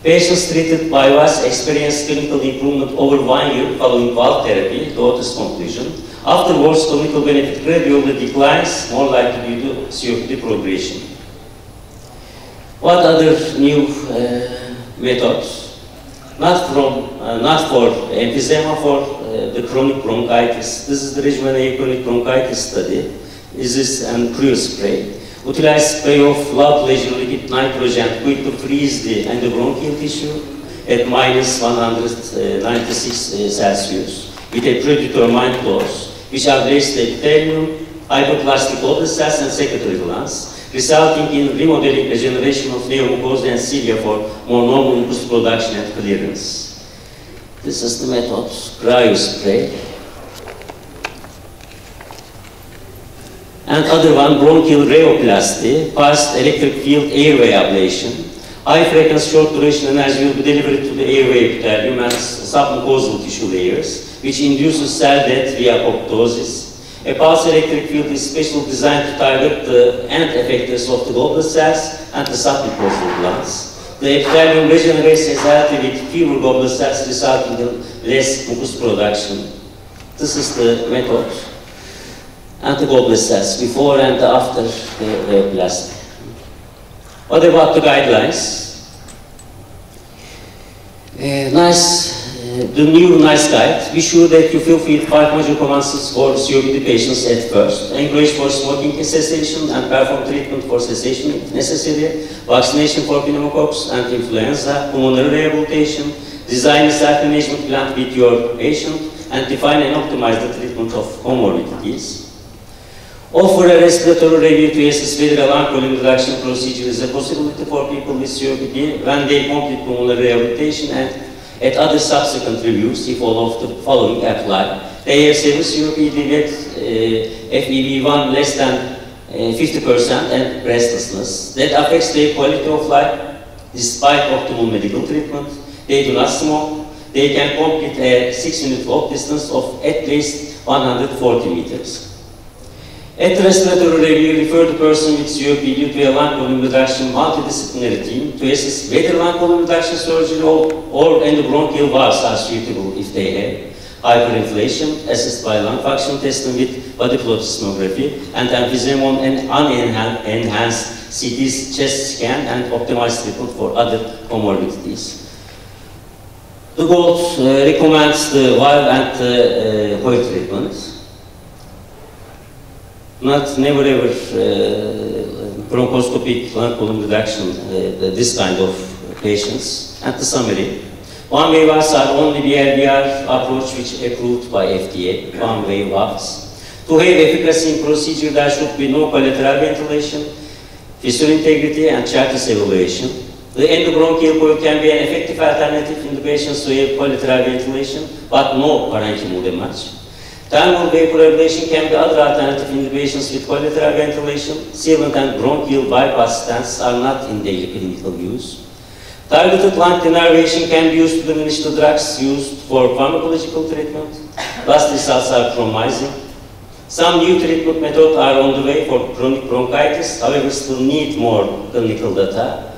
Patients treated by VAS experienced clinical improvement over 1 year following valve therapy, to this conclusion. Afterwards, clinical benefit gradually declines, more likely due to COPD progression. What other new methods? Not for emphysema, for the chronic bronchitis. This is the Regimen chronic bronchitis study. This is a cryo spray. Utilize spray of low pressure liquid nitrogen quick to freeze the endobronchial tissue at -196 Celsius with a predetermined dose, which addressed the epithelium, hypoplastic goblet cells, and secretory glands, resulting in remodeling regeneration of pneumocosia and cilia for more normal mucus production and clearance. This is the method, cryo spray. And other one, bronchial rheoplasty, pulsed electric field airway ablation. High frequency short duration energy will be delivered to the airway epithelium and submucosal tissue layers, which induces cell death via apoptosis. A pulse electric field is specially designed to target the end effectors of the goblet cells and the submucosal glands. The epithelium regenerates as healthy with fewer goblet cells, resulting in less mucus production. This is the method. And the goblet cells before and after the plastic. What about the guidelines? The new NICE guide. Be sure that you fulfill 5 major commands for COPD patients at first. Encourage for smoking cessation and perform treatment for cessation if necessary. Vaccination for pneumococcus and influenza. Pulmonary rehabilitation. Design a self-management plan with your patient and define and optimize the treatment of comorbidities. Offer a respiratory review to assess whether a lung volume reduction procedure is a possibility for people with COPD when they complete pulmonary rehabilitation, and at other subsequent reviews, if all of the following apply. They have severe COPD with FEV1 less than 50% and restlessness. That affects their quality of life despite optimal medical treatment. They do not smoke. They can complete a 6-minute walk distance of at least 140 meters. At the respiratory review, refer the person with COPD to a lung volume reduction multidisciplinary team to assess whether lung volume reduction surgery or endobronchial valves are suitable if they have hyperinflation, assessed by lung function testing with body plethysmography, and emphysema on an unenhanced CT chest scan, and optimized treatment for other comorbidities. The GOLD recommends the valve and coil treatment. Never ever bronchoscopic lung volume reduction, this kind of patients. And the summary, one-way valves are only BLVR approach which approved by FDA, one-way valves. To have efficacy in procedure, there should be no collateral ventilation, fissure integrity, and Chartis evaluation. The endobronchial coil can be an effective alternative in the patients who have collateral ventilation, but no parenchymal damage. Thermal vapor ablation can be other alternative in the patients with collateral ventilation. Sealant and bronchial bypass stents are not in daily clinical use. Targeted lung denervation can be used to diminish the drugs used for pharmacological treatment. Last results are promising. Some new treatment methods are on the way for chronic bronchitis, however, still need more clinical data.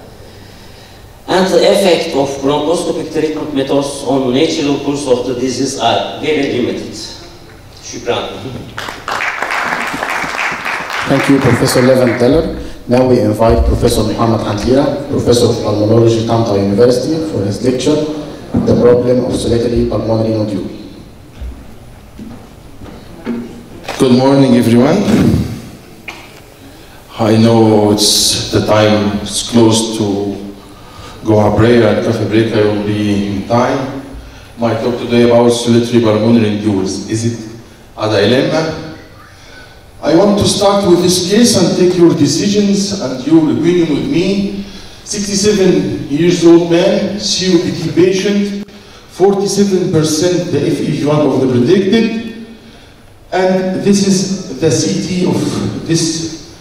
And the effect of bronchoscopic treatment methods on natural course of the disease are very limited. Shukran. Thank you, Professor Levin Teller. Now we invite Professor Muhammad Handira, Professor of Pulmonology, Tanta University, for his lecture, The Problem of Solitary Pulmonary Nodule. Good morning, everyone. I know it's the time, it's close to go a prayer and coffee break. I will be in time. My talk today about solitary pulmonary nodules. Is it a dilemma? I want to start with this case and take your decisions and your opinion with me. 67 years old man, COPD patient, 47% the FEV1 of the predicted. And this is the CT of this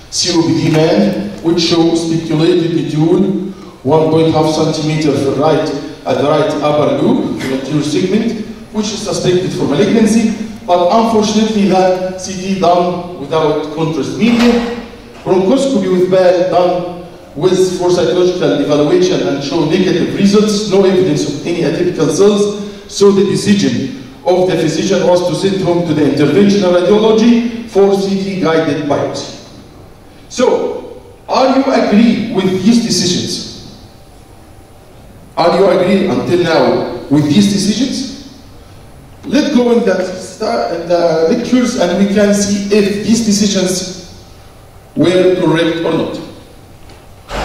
COPD man, which shows spiculated nodule, 1.5 centimeter for right at the right upper loop, the anterior segment, which is suspected for malignancy, but unfortunately that CT done without contrast media. Bronchoscopy with BAL done for cytological evaluation and show negative results, no evidence of any atypical cells, so the decision of the physician was to send him to the interventional radiology for CT-guided biopsy. So, are you agree with these decisions? Are you agree until now with these decisions? Let's go in the lectures and we can see if these decisions were correct or not.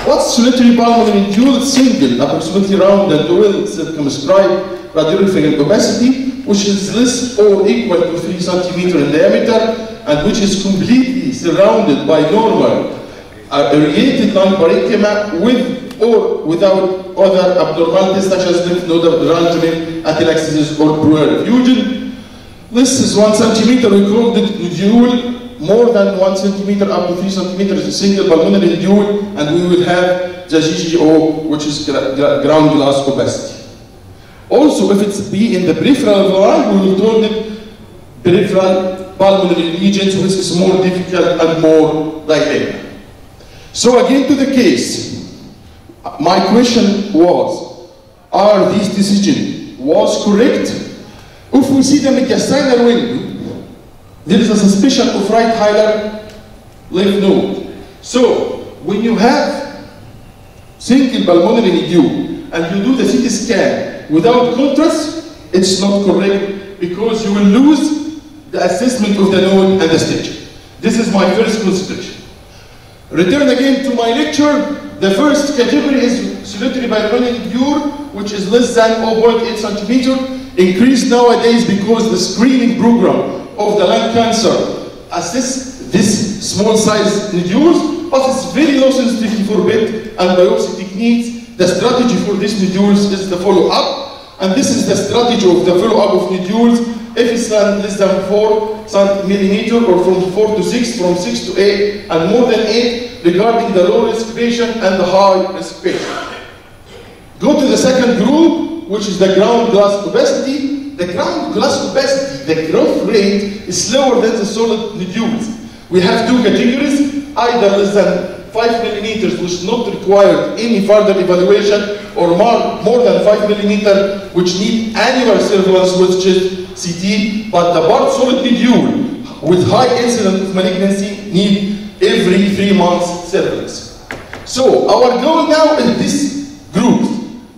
What's solitary pulmonary induced single, approximately round and well circumscribed radiographic opacity, which is less or equal to 3 cm in diameter and which is completely surrounded by normal aerated lung parenchyma with or without other abnormalities such as lymph node derangement, atelectasis, or pleural effusion. This is 1 cm. We called it nodule. More than 1 cm up to 3 cm is a single pulmonary nodule, and we will have the GGO, which is ground glass opacity. Also, if it's be in the peripheral of the lung, we will call it peripheral pulmonary regions, which is more difficult and more dilated. So again to the case, my question was, are these decisions was correct? If we see the mediastinal window, there is a suspicion of right hilar lymph node. So when you have single pulmonary nodule and you do the CT scan without contrast, it's not correct because you will lose the assessment of the node and the stage. This is my first consideration. Return again to my lecture. The first category is solitary pulmonary nodule, which is less than 0.8 cm. Increased nowadays because the screening program of the lung cancer assess this small size nodules, but it's very low sensitivity for PET and biopsy techniques. The strategy for these nodules is the follow-up, and this is the strategy of the follow-up of nodules. If it's less than 4 cm or from 4 to 6, from 6 to 8, and more than 8 regarding the low risk patient and the high risk patient. Go to the second group, which is the ground glass opacity. The ground glass opacity, the growth rate is slower than the solid nodules. We have two categories, either less than 5 mm, which not required any further evaluation, or more than 5 mm, which need annual surveillance with CT, but the part solid nodule with high incidence of malignancy need every 3 months surveillance. So our goal now is this group,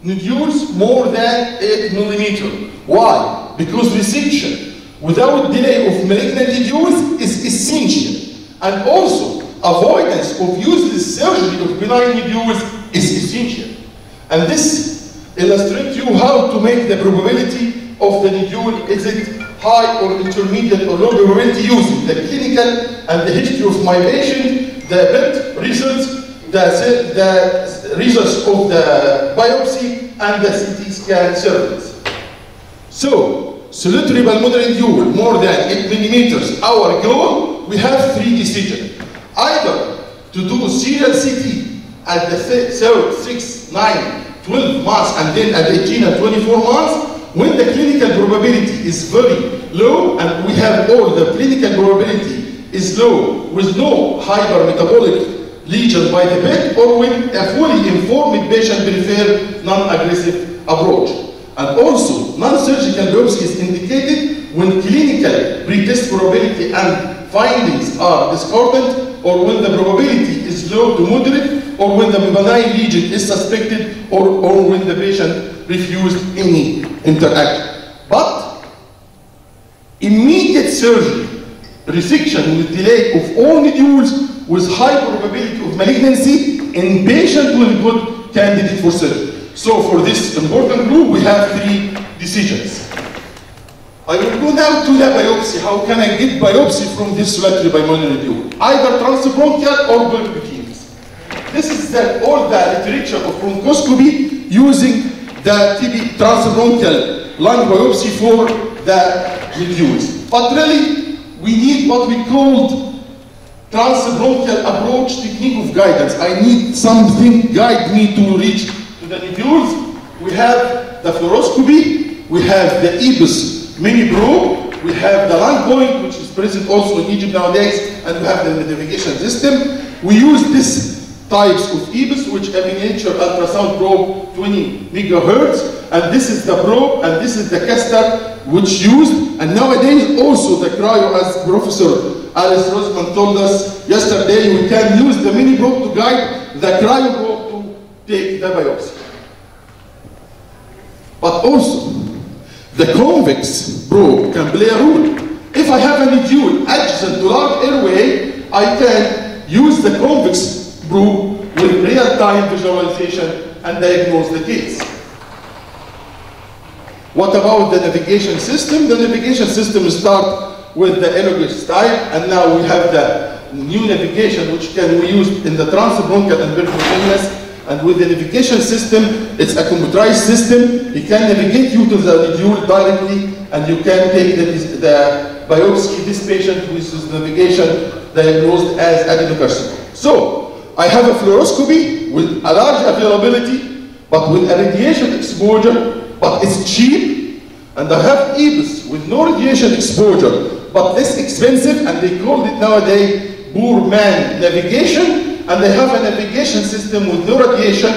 nodules more than 8 mm. Why? Because resection without delay of malignant nodules is essential, and also avoidance of useless surgery of benign nodules is essential. And this illustrates you how to make the probability of the nodule, is it high or intermediate or low probability, using the clinical and the history of my patient, the PET results, the results of the biopsy, and the CT scan surveillance. So, solitary pulmonary nodule more than 8 mm, our goal, we have 3 decisions. Either to do serial CT at the 3rd, 6th, 9th, 12 months, and then at 18 and 24 months, when the clinical probability is very low, and we have all the clinical probability is low with no hypermetabolic lesion by the PET, or when a fully informed patient prefer non-aggressive approach. And also, non-surgical biopsy is indicated when clinical pretest probability and findings are discordant, or when the probability is low to moderate, or when the benign lesion is suspected, or when the patient refused any interaction. But immediate surgery, resection with delay of all nodules with high probability of malignancy in patient with good candidate for surgery. So for this important group, we have 3 decisions. I will go now to the biopsy. How can I get biopsy from this solitary pulmonary nodule? Either transbronchial or percutaneous. This is all the literature of bronchoscopy using the TB transbronchial lung biopsy for the nodules. But really, we need what we called transbronchial approach technique of guidance. I need something guide me to reach to the nodules. We have the fluoroscopy, we have the EBUS mini probe, we have the lung point, which is present also in Egypt nowadays, and we have the navigation system. We use this types of EBUS, which are miniature ultrasound probe, 20 megahertz, and this is the probe, and this is the caster which used, and nowadays also the cryo, as Professor Alice Rosman told us yesterday, we can use the mini probe to guide the cryo probe to take the biopsy. But also, the convex probe can play a role. If I have a nodule adjacent to large airway, I can use the convex probe with real-time visualization and diagnose the case. What about the navigation system? The navigation system starts with the Elogus type, and now we have the new navigation which can be used in the transbronchial and percutaneous. And with the navigation system, it's a computerized system. It can navigate you to the nodule directly, and you can take the biopsy. This patient with this navigation diagnosed as adenocarcinoma. So I have a fluoroscopy with a large availability, but with a radiation exposure, but it's cheap. And I have EBUS with no radiation exposure, but less expensive, and they called it nowadays poor man navigation. And they have a navigation system with no radiation,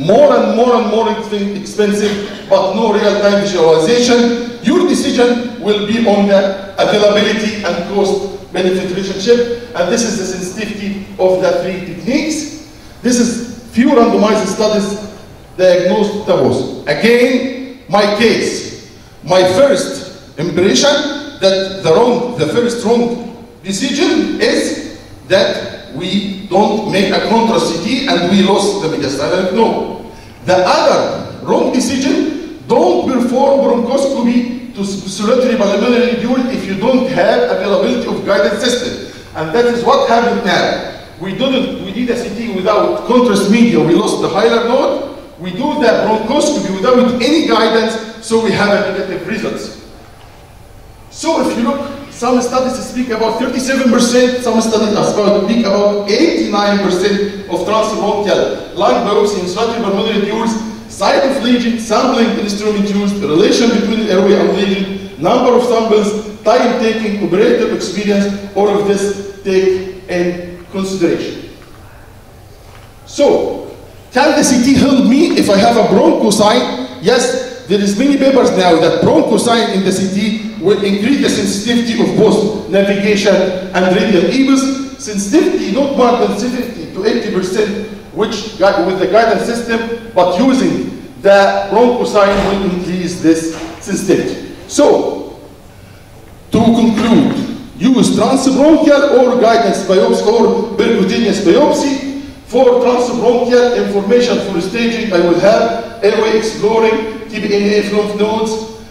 more and more expensive, but no real-time visualization. Your decision will be on the availability and cost-benefit relationship, and this is the sensitivity of the three techniques. This is few randomized studies diagnosed the both. Again, my case, my first impression that the first wrong decision is that we don't make a contrast CT and we lost the metastatic node. The other wrong decision, don't perform bronchoscopy to solitary pulmonary nodule if you don't have availability of guidance system. And that is what happened now. We did a CT without contrast media, we lost the hilar node. We do the bronchoscopy without any guidance, so we have a negative results. So if you look, some studies speak about 37%, some studies speak about 89% of transbronchial lung biopsy in solitary pulmonary nodules, site of lesion, sampling instrument used, relation between airway and lesion, number of samples, time taking, operative experience, all of this take in consideration. So, can the CT help me if I have a broncho sign? Yes. There is many papers now that broncho sign in the CT will increase the sensitivity of both navigation and radial EBUS. Sensitivity not more than 70 to 80%, which with the guidance system, but using the broncho sign will increase this sensitivity. So, to conclude, use transbronchial or guidance biopsy or percutaneous biopsy. For transbronchial information for staging, I will have airway exploring, TBNA lymph nodes.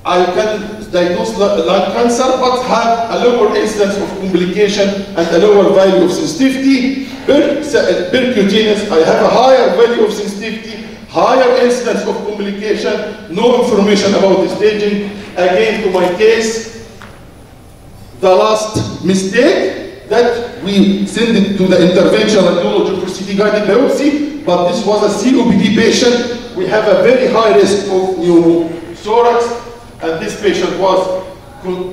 I can diagnose lung cancer, but have a lower incidence of complication and a lower value of sensitivity. Percutaneous, I have a higher value of sensitivity, higher incidence of complication, no information about the staging. Again, to my case, the last mistake that we send it to the interventional radiology for CT guided biopsy, but this was a COPD patient. We have a very high risk of pneumothorax, and this patient was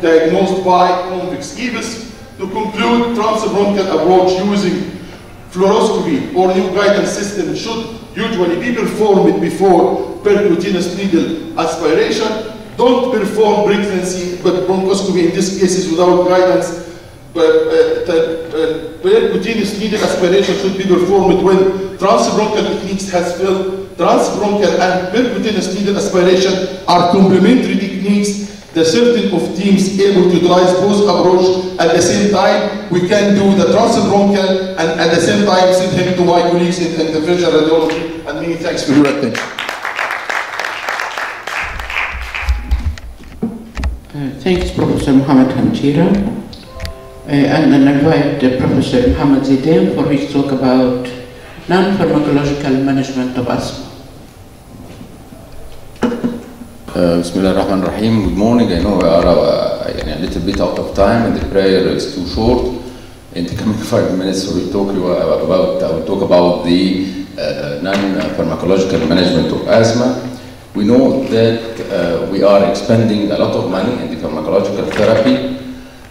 diagnosed by convex EBUS. To conclude, transbronchial approach using fluoroscopy or new guidance system should usually be performed before percutaneous needle aspiration. Don't perform pregnancy but bronchoscopy in these cases without guidance. Percutaneous needle aspiration should be performed when transbronchial techniques has failed. Transbronchial and percutaneous needle aspiration are complementary techniques. The certain of teams able to utilize both approach at the same time. We can do the transbronchial and at the same time send him to my colleagues in interventional radiology. And many thanks for your attention. Thanks, Professor Mohammed Hamtira. And I invite Professor Mohammed Zidane for his talk about non-pharmacological management of asthma. Bismillah ar-Rahman ar-Rahim. Good morning. I know we are a little bit out of time and the prayer is too short. In the coming 5 minutes, we'll talk about the non-pharmacological management of asthma. We know that we are expending a lot of money in the pharmacological therapy,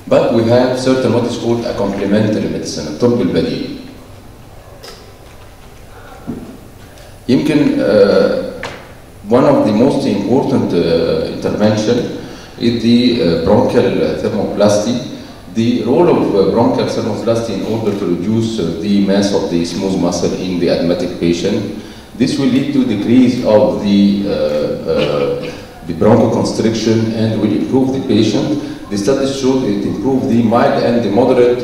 but we have certain what is called a complementary medicine, الطب البديل. يمكن one of the most important intervention is the bronchial thermoplasty. The role of bronchial thermoplasty in order to reduce the mass of the smooth muscle in the asthmatic patient. This will lead to decrease of the bronchoconstriction and will improve the patient. The studies showed it improved the mild and the moderate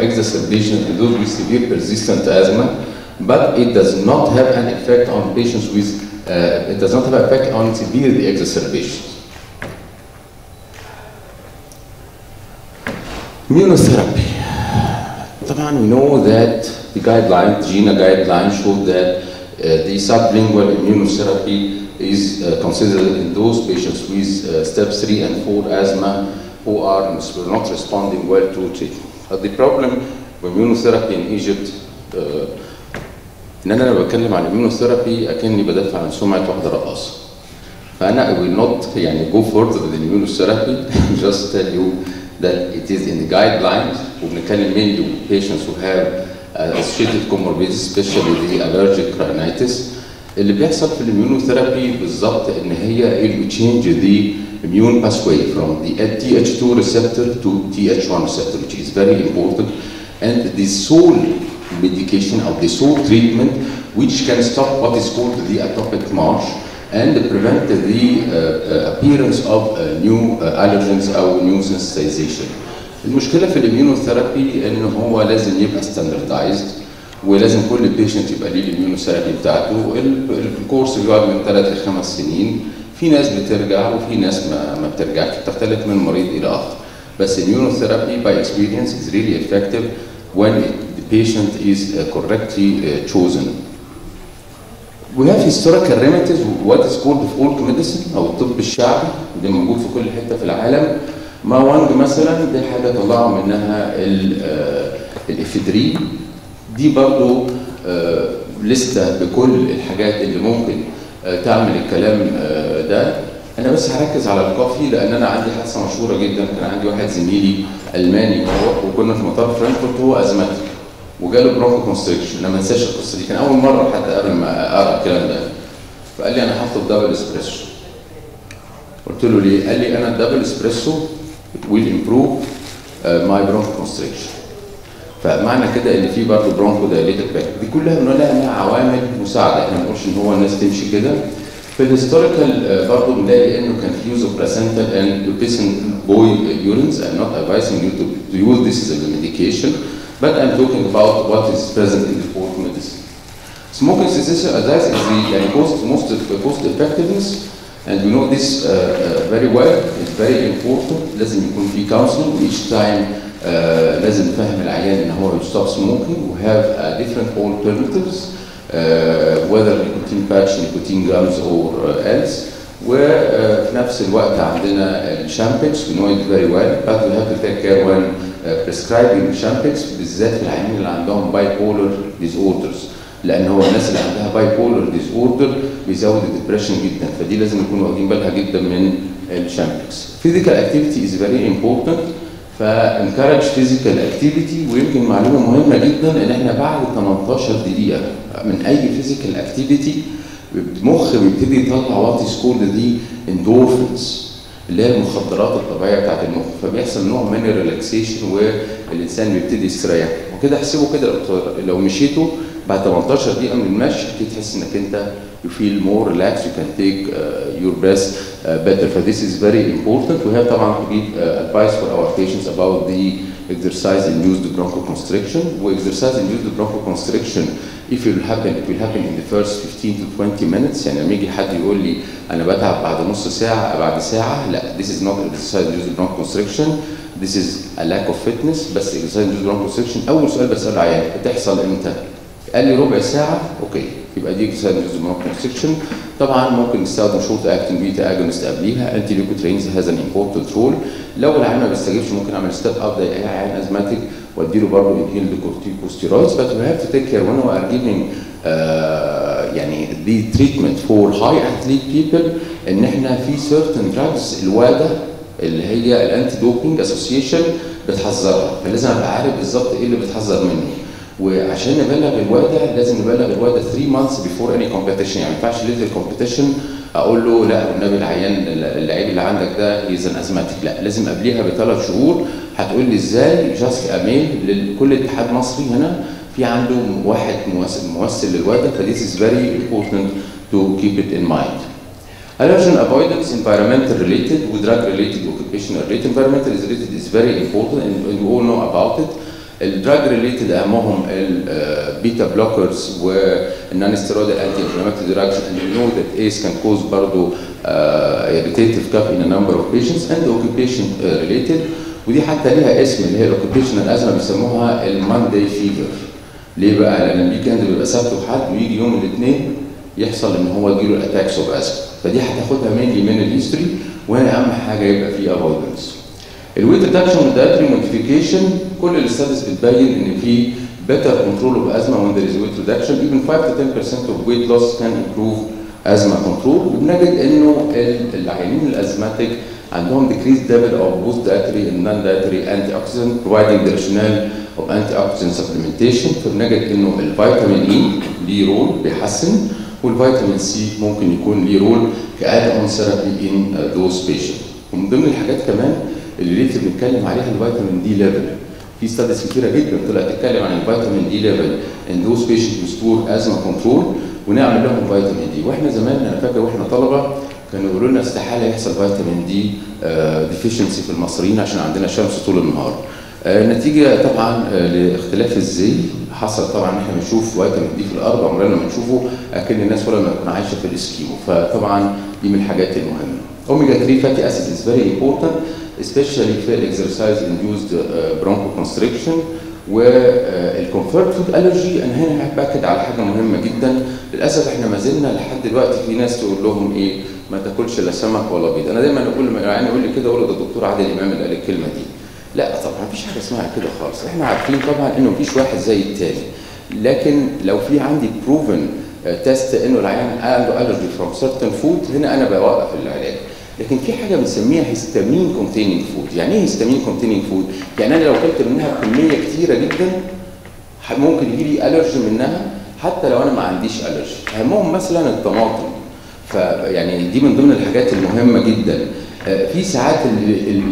exacerbation in those with severe persistent asthma, but it does not have an effect on patients with, it does not have an effect on severe exacerbations. Immunotherapy. طبعا we know that the guidelines, GINA guidelines, showed that the sublingual immunotherapy is considered in those patients with step 3 and 4 asthma who are not responding well to treatment. But the problem with immunotherapy in Egypt ان انا لما بتكلم عن immunotherapy اكني بدافع عن سمعه واحده رقاصه. فانا I will not go further with immunotherapy, just tell you that it is in the guidelines. وبنتكلم mainly with patients who have associated comorbidities, especially the allergic rhinitis. اللي بيحصل في الاميونوثيرابي بالظبط ان هي it will change the immune pathway from the Th2 receptor to Th1 receptor, which is very important. And the sole medication or the sole treatment which can stop what is called the atopic march and prevent the appearance of new allergens or new sensitization. المشكلة في الاميونوثيرابي ان هو لازم يبقى ستاندردايزد ولازم كل بيشنت يبقى ليه الاميونوثيرابي بتاعته. الكورس بيقعد من 3 ل 5 سنين. في ناس بترجع وفي ناس ما بترجعش، بتختلف من مريض الى اخر. بس immunotherapy by experience is really effective when the patient is correctly chosen. We have historical remedies, what is called folk medicine او الطب الشعبي، ده موجود في كل حته في العالم. ماوانج مثلا دي حاجه طلعوا منها الافيدرين. دي برضو لسته بكل الحاجات اللي ممكن تعمل الكلام ده. انا بس هركز على الكافي لان انا عندي حادثه مشهوره جدا. كان عندي واحد زميلي الماني وكنا في مطار فرانكفورت وهو ازماتيك وجاله برونكو كونستريكشن. انا ما انساش القصه دي، كان اول مره حتى قبل ما اقرا الكلام ده. فقال لي انا هطلب دبل اسبريسو. قلت له ليه؟ قال لي انا الدبل اسبريسو will improve my bronchoconstriction. فمعنى كده ان في برضه برونكو دايليتد باك. دي كلها بنقول لها عوامل مساعده، احنا ما بنقولش ان هو الناس تمشي كده. في الهيستوريكال برضه بنلاقي انه كان في يوز اوف بلاسنتا اند لوتيسن بوي يورينز. I'm not advising you to use this as a medication, but I'm talking about what is present in the folk medicine. Smoking cessation as is the most cost effectiveness. And we know this very well. It's very important. لازم يكون في counseling each time. لازم نفهم العيان ان هو stop smoking. We have different alternatives, whether nicotine patch, nicotine gums or else. وفي نفس الوقت عندنا الشامبكس. We know it very well, but we have to take care when prescribing شامبكس بالذات في العيانين اللي عندهم bipolar disorders. لان هو الناس اللي عندها باي بولر ديز اوردر بيزود الدبريشن جدا، فدي لازم نكون واخدين بالها جدا من الشامبكس. فيزيكال اكتيفيتي از فيري امبورتنت، فانكارج فيزيكال اكتيفيتي. ويمكن معلومه مهمه جدا ان احنا بعد 18 دقيقه من اي فيزيكال اكتيفيتي المخ بيبتدي يطلع وات از كولد دي اندورفينز اللي هي المخدرات الطبيعيه بتاعت المخ، فبيحصل نوع من الريلاكسيشن والانسان بيبتدي يستريح. وكده احسبه كده لو مشيتوا بعد 18 دقيقة من المشي أكيد تحس إنك أنت you feel more relaxed, you can take your breath better. So this is very important. We have طبعا to give advice for our patients about the exercise-induced bronchoconstriction. Exercise-induced bronchoconstriction, if it will happen in the first 15 to 20 minutes. يعني لما يجي حد يقول لي أنا بتعب بعد نص ساعة بعد ساعة، لا this is not exercise-induced bronchoconstriction. This is a lack of fitness. بس exercise-induced bronchoconstriction أول سؤال بسأله عيان بتحصل إمتى؟ قال لي ربع ساعة، اوكي. يبقى دي ساينوزومال كونستريكشن. طبعا ممكن نستخدم شورت اكتنج بيتا اجونست قبليها، انتي ليكوترينز هاز ان امبورتنت رول. لو العيان ما بيستجيبش ممكن اعمل ستيب اب زي اي عيان ازماتيك واديله برضه انهيلد كورتيكوستيرويدز. بس وي هاف تو تيك كير when we are giving يعني the treatment for high athlete people ان احنا في certain drugs الواده اللي هي الانتي دوبينج اسوسيشن بتحذرها، فلازم ابقى عارف بالظبط ايه اللي بتحذر منه. وعشان نبلغ الواده لازم نبلغ الواده 3 months before any competition، يعني ما ينفعش ليله الكومبيتيشن اقول له لا والنبي العيان اللعيب اللي عندك ده هيز ان ازماتيك، لا لازم قبليها ب3 شهور. هتقول لي ازاي؟ جاست اميل لكل اتحاد مصري هنا في عنده واحد ممثل للواده، فديس از فيري امبورتنت تو كيب ات ان مايند. Allergen avoidance, environmental related with drug related, occupational related. Environmental is related is very important and we all know about it. الدراج ريليتد اهمهم البيتا بلوكرز والنون ستيرويدال انتي انفلاماتوري دراجز and we know that ACE can cause برضه irritative cough in a number of patients and occupation related. ودي حتى ليها اسم اللي هي الاوكيبيشنال ازمه بيسموها المانداي فيفر. ليه بقى؟ لان الويكند بيبقى سبت وحد ويجي يوم الاثنين يحصل ان هو يجيله الاتاكس اوف ازمه، فدي هتاخدها مني من الهيستوري، وهنا اهم حاجه يبقى في افويدنس. الويت ريدكشن والدايتري موديفيكيشن كل الاستاديز بتبين ان في better control of asthma when there is weight reduction. Even 5 to 10% of weight loss can improve asthma control. وبنجد انه العيانين الازماتيك عندهم decreased level of both dietary and non-dietary antioxidant providing the rationale of antioxidant supplementation. فبنجد انه الفيتامين اي ليه رول بيحسن، والفيتامين سي ممكن يكون ليه رول كاد اون ثيرابي ان دوز بيشنت. ومن ضمن الحاجات كمان اللي لسه بنتكلم عليها الفيتامين دي ليفل. في ستاديز كتيره جدا طلعت تتكلم عن الفيتامين دي ليفل ان دوز بيشنت وستور ازما كنترول ونعمل لهم فيتامين دي. واحنا زمان انا فاكر واحنا طلبه كانوا يقولوا لنا استحاله يحصل فيتامين دي ديفيشنسي في المصريين عشان عندنا شمس طول النهار. نتيجه طبعا لاختلاف الزي حصل طبعا احنا بنشوف فيتامين دي في الارض عمرنا ما بنشوفه اكن الناس ولا ما تكون عايشه في الاسكيمو، فطبعا دي من الحاجات المهمه. اوميجا 3 فاتي اسيد از فيري امبورتنت especially في الاكسرسايز induced bronchoconstriction. والكونفيرت فود الرجي انا هنا باكد على حاجه مهمه جدا. للاسف احنا ما زلنا لحد دلوقتي في ناس تقول لهم ايه ما تاكلش لا سمك ولا بيض. انا دايما اقول لما يعني يقول لي كده اقول له ده الدكتور عادل امام اللي قال الكلمه دي. لا طبعا مفيش حاجه اسمها كده خالص. احنا عارفين طبعا انه مفيش واحد زي التاني، لكن لو في عندي بروفن تيست انه العيان عنده الرجي فروم سيرتن فود هنا انا بوقف العلاج. لكن في حاجه بنسميها هيستامين كونتيننج فود. يعني ايه هيستامين كونتيننج فود؟ يعني انا لو اكلت منها كميه كتيره جدا ممكن يجي لي الرجي منها حتى لو انا ما عنديش الرجي. اهمهم مثلا الطماطم. فيعني دي من ضمن الحاجات المهمه جدا. في ساعات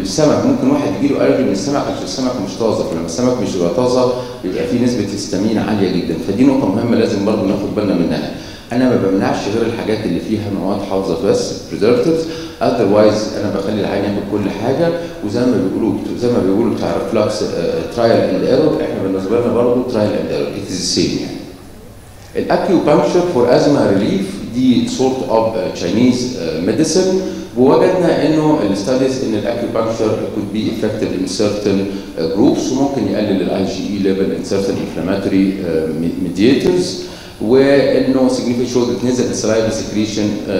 السمك ممكن واحد يجي له الرجي من السمك عشان السمك مش طازه، فلما السمك مش بيبقى طازه بيبقى فيه نسبه هيستامين عاليه جدا. فدي نقطه مهمه لازم برضه ناخد بالنا منها. انا ما بمنعش غير الحاجات اللي فيها مواد حافظه بس preservatives، otherwise انا بخلي العيان ياكل كل حاجه. وزي ما بيقولوا بتاع الريفلكس ترايل اند ايرور، احنا بالنسبه لنا برضه ترايل اند ايرور ات از سيم. يعني الاكيوبانكشر فور ازما ريليف دي سورت اوف تشاينيز ميديسن، ووجدنا انه الستاديز ان الاكيوبانكشر could be effective in certain groups وممكن يقلل الاي جي اي ليفل in certain inflammatory mediators، وانه significant show that nasal saliva secretion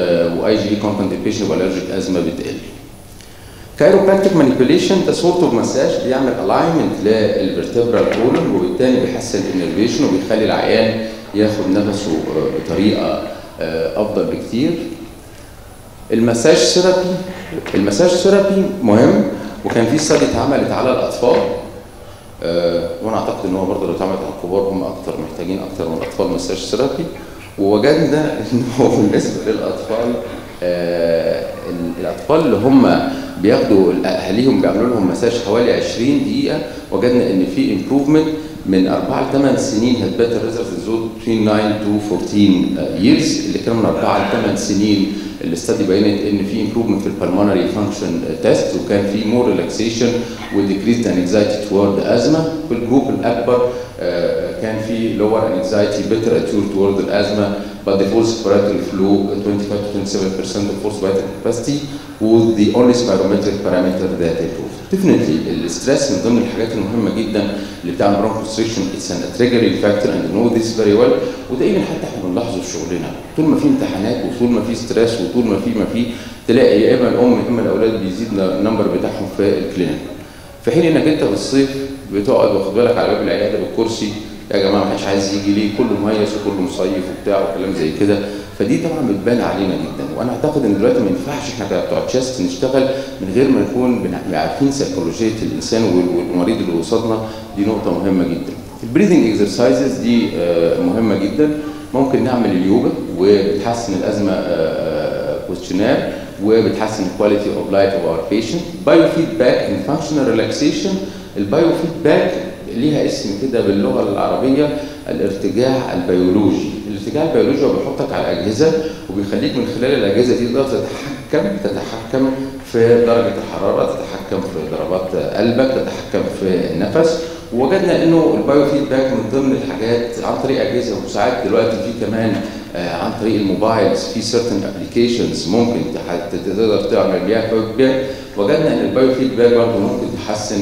واي جي اي content والالرجيك ازمه بتقل. كايروبراكتيك مانيبيوليشن ده سورت اوف مساج بيعمل الاينمنت للفرتبرال كولون وبالتالي بيحسن الانرفيشن وبيخلي العيان ياخد نفسه بطريقه افضل بكتير. المساج ثيرابي مهم، وكان في ستادي اتعملت على الاطفال وانا اعتقد ان هو برضه لو اتعملت على الكبار هم اكتر محتاجين اكتر من الاطفال مساج ثيرابي. ووجدنا ان هو بالنسبه للاطفال الاطفال اللي هم بياخدوا اهاليهم بيعملوا لهم مساج حوالي 20 دقيقه وجدنا ان في امبروفمنت من 4 ل 8 سنين had better results in between 9 to 14 years. اللي كانوا من 4 ل 8 سنين الاستادي بينت ان في امبروفمنت في البلمونري فانكشن تيست وكان في مور ريلاكسيشن وديكريز انكزايتي توورد ازمه. في الجروب الاكبر كان كمان في lower anxiety, better attitude toward الأزمة, but the forced respiratory flow 25 to 27% of forced vital capacity was the only spirometric parameter that improved. Definitely الستريس من ضمن الحاجات المهمة جدا اللي بتعمل bronchoconstriction. It's a triggering factor and you know this very well. وده even حتى احنا بنلاحظه في شغلنا. طول ما في امتحانات وطول ما في ستريس وطول ما في تلاقي يا اما الام يا اما الاولاد بيزيد النمبر بتاعهم في الكلينيك. في حين انك انت في الصيف بتقعد واخد بالك على باب العياده بالكرسي، يا جماعه ما حدش عايز يجي ليه، كله مهيص وكله مصيف وبتاع وكلام زي كده. فدي طبعا بتبان علينا جدا، وانا اعتقد ان دلوقتي ما ينفعش احنا بتوع تشست نشتغل من غير ما نكون عارفين سيكولوجيه الانسان والمريض اللي قصادنا. دي نقطه مهمه جدا. البريذنج اكسرسايزز دي مهمه جدا. ممكن نعمل اليوجا وبتحسن الازمه كويستشنير وبتحسن الكواليتي اوف لايف اوف اور بيشنت. بايو فيدباك ان فانكشنال ريلاكسيشن. البايو فيدباك ليها اسم كده باللغه العربيه الارتجاع البيولوجي. الارتجاع البيولوجي هو بيحطك على اجهزه وبيخليك من خلال الاجهزه دي تقدر تتحكم في درجه الحراره، تتحكم في ضربات قلبك، تتحكم في النفس. ووجدنا انه البايو فيدباك من ضمن الحاجات عن طريق اجهزه، وساعات دلوقتي في كمان عن طريق الموبايلز في certain applications ممكن تقدر تعمل بيها فيدباك. وجدنا ان البايو فيدباك برضه ممكن تحسن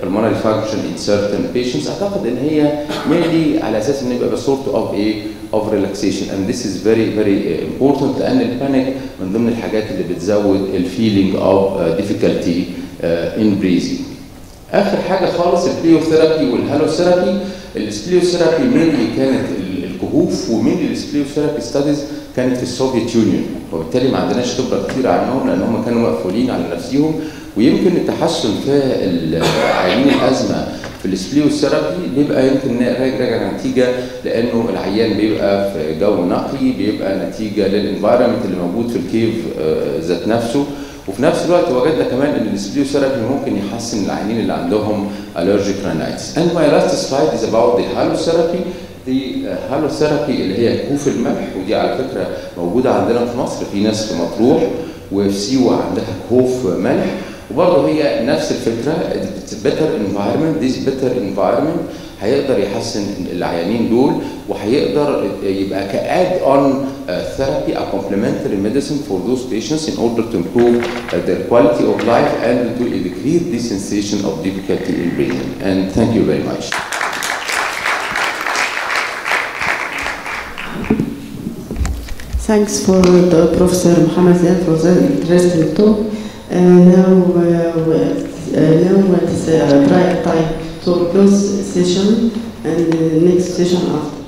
pulmonary function in certain patients. اعتقد ان هي mainly على اساس ان يبقى sort of of relaxation and this is very important لان البانيك من ضمن الحاجات اللي بتزود الفيلينج of difficulty in breathing. اخر حاجه خالص البليوثيرابي والهالوثيرابي. السبليوثيرابي mainly كانت الكهوف، ومين السبليوثيرابي ستاديز كانت في السوفيت يونيون، وبالتالي ما عندناش خبره كتير عنهم لان هم كانوا مقفولين على نفسهم. ويمكن التحسن في عيانين الازمه في السبليوثيرابي بيبقى يمكن راجع نتيجه لانه العيان بيبقى في جو نقي، بيبقى نتيجه للانفايرمنت اللي موجود في الكيف ذات نفسه. وفي نفس الوقت وجدنا كمان ان السبليوثيرابي ممكن يحسن العيانين اللي عندهم allergic rhinitis. And my last slide is about the halotherapy. دي هالوثيرابي اللي هي كهوف الملح، ودي على فكره موجوده عندنا في مصر، في ناس في مطروح وفي سيوه عندها كهوف ملح، وبرضه هي نفس الفكره. better environment. This better environment هيقدر يحسن العيانين دول، وهيقدر يبقى كاد اون therapy a complementary medicine for those patients in order to improve their quality of life and to decrease the sensation of difficulty in breathing. And thank you very much. Thanks for the Professor Mohammed Zain for the interesting talk. Now it's time to close session and the next session after.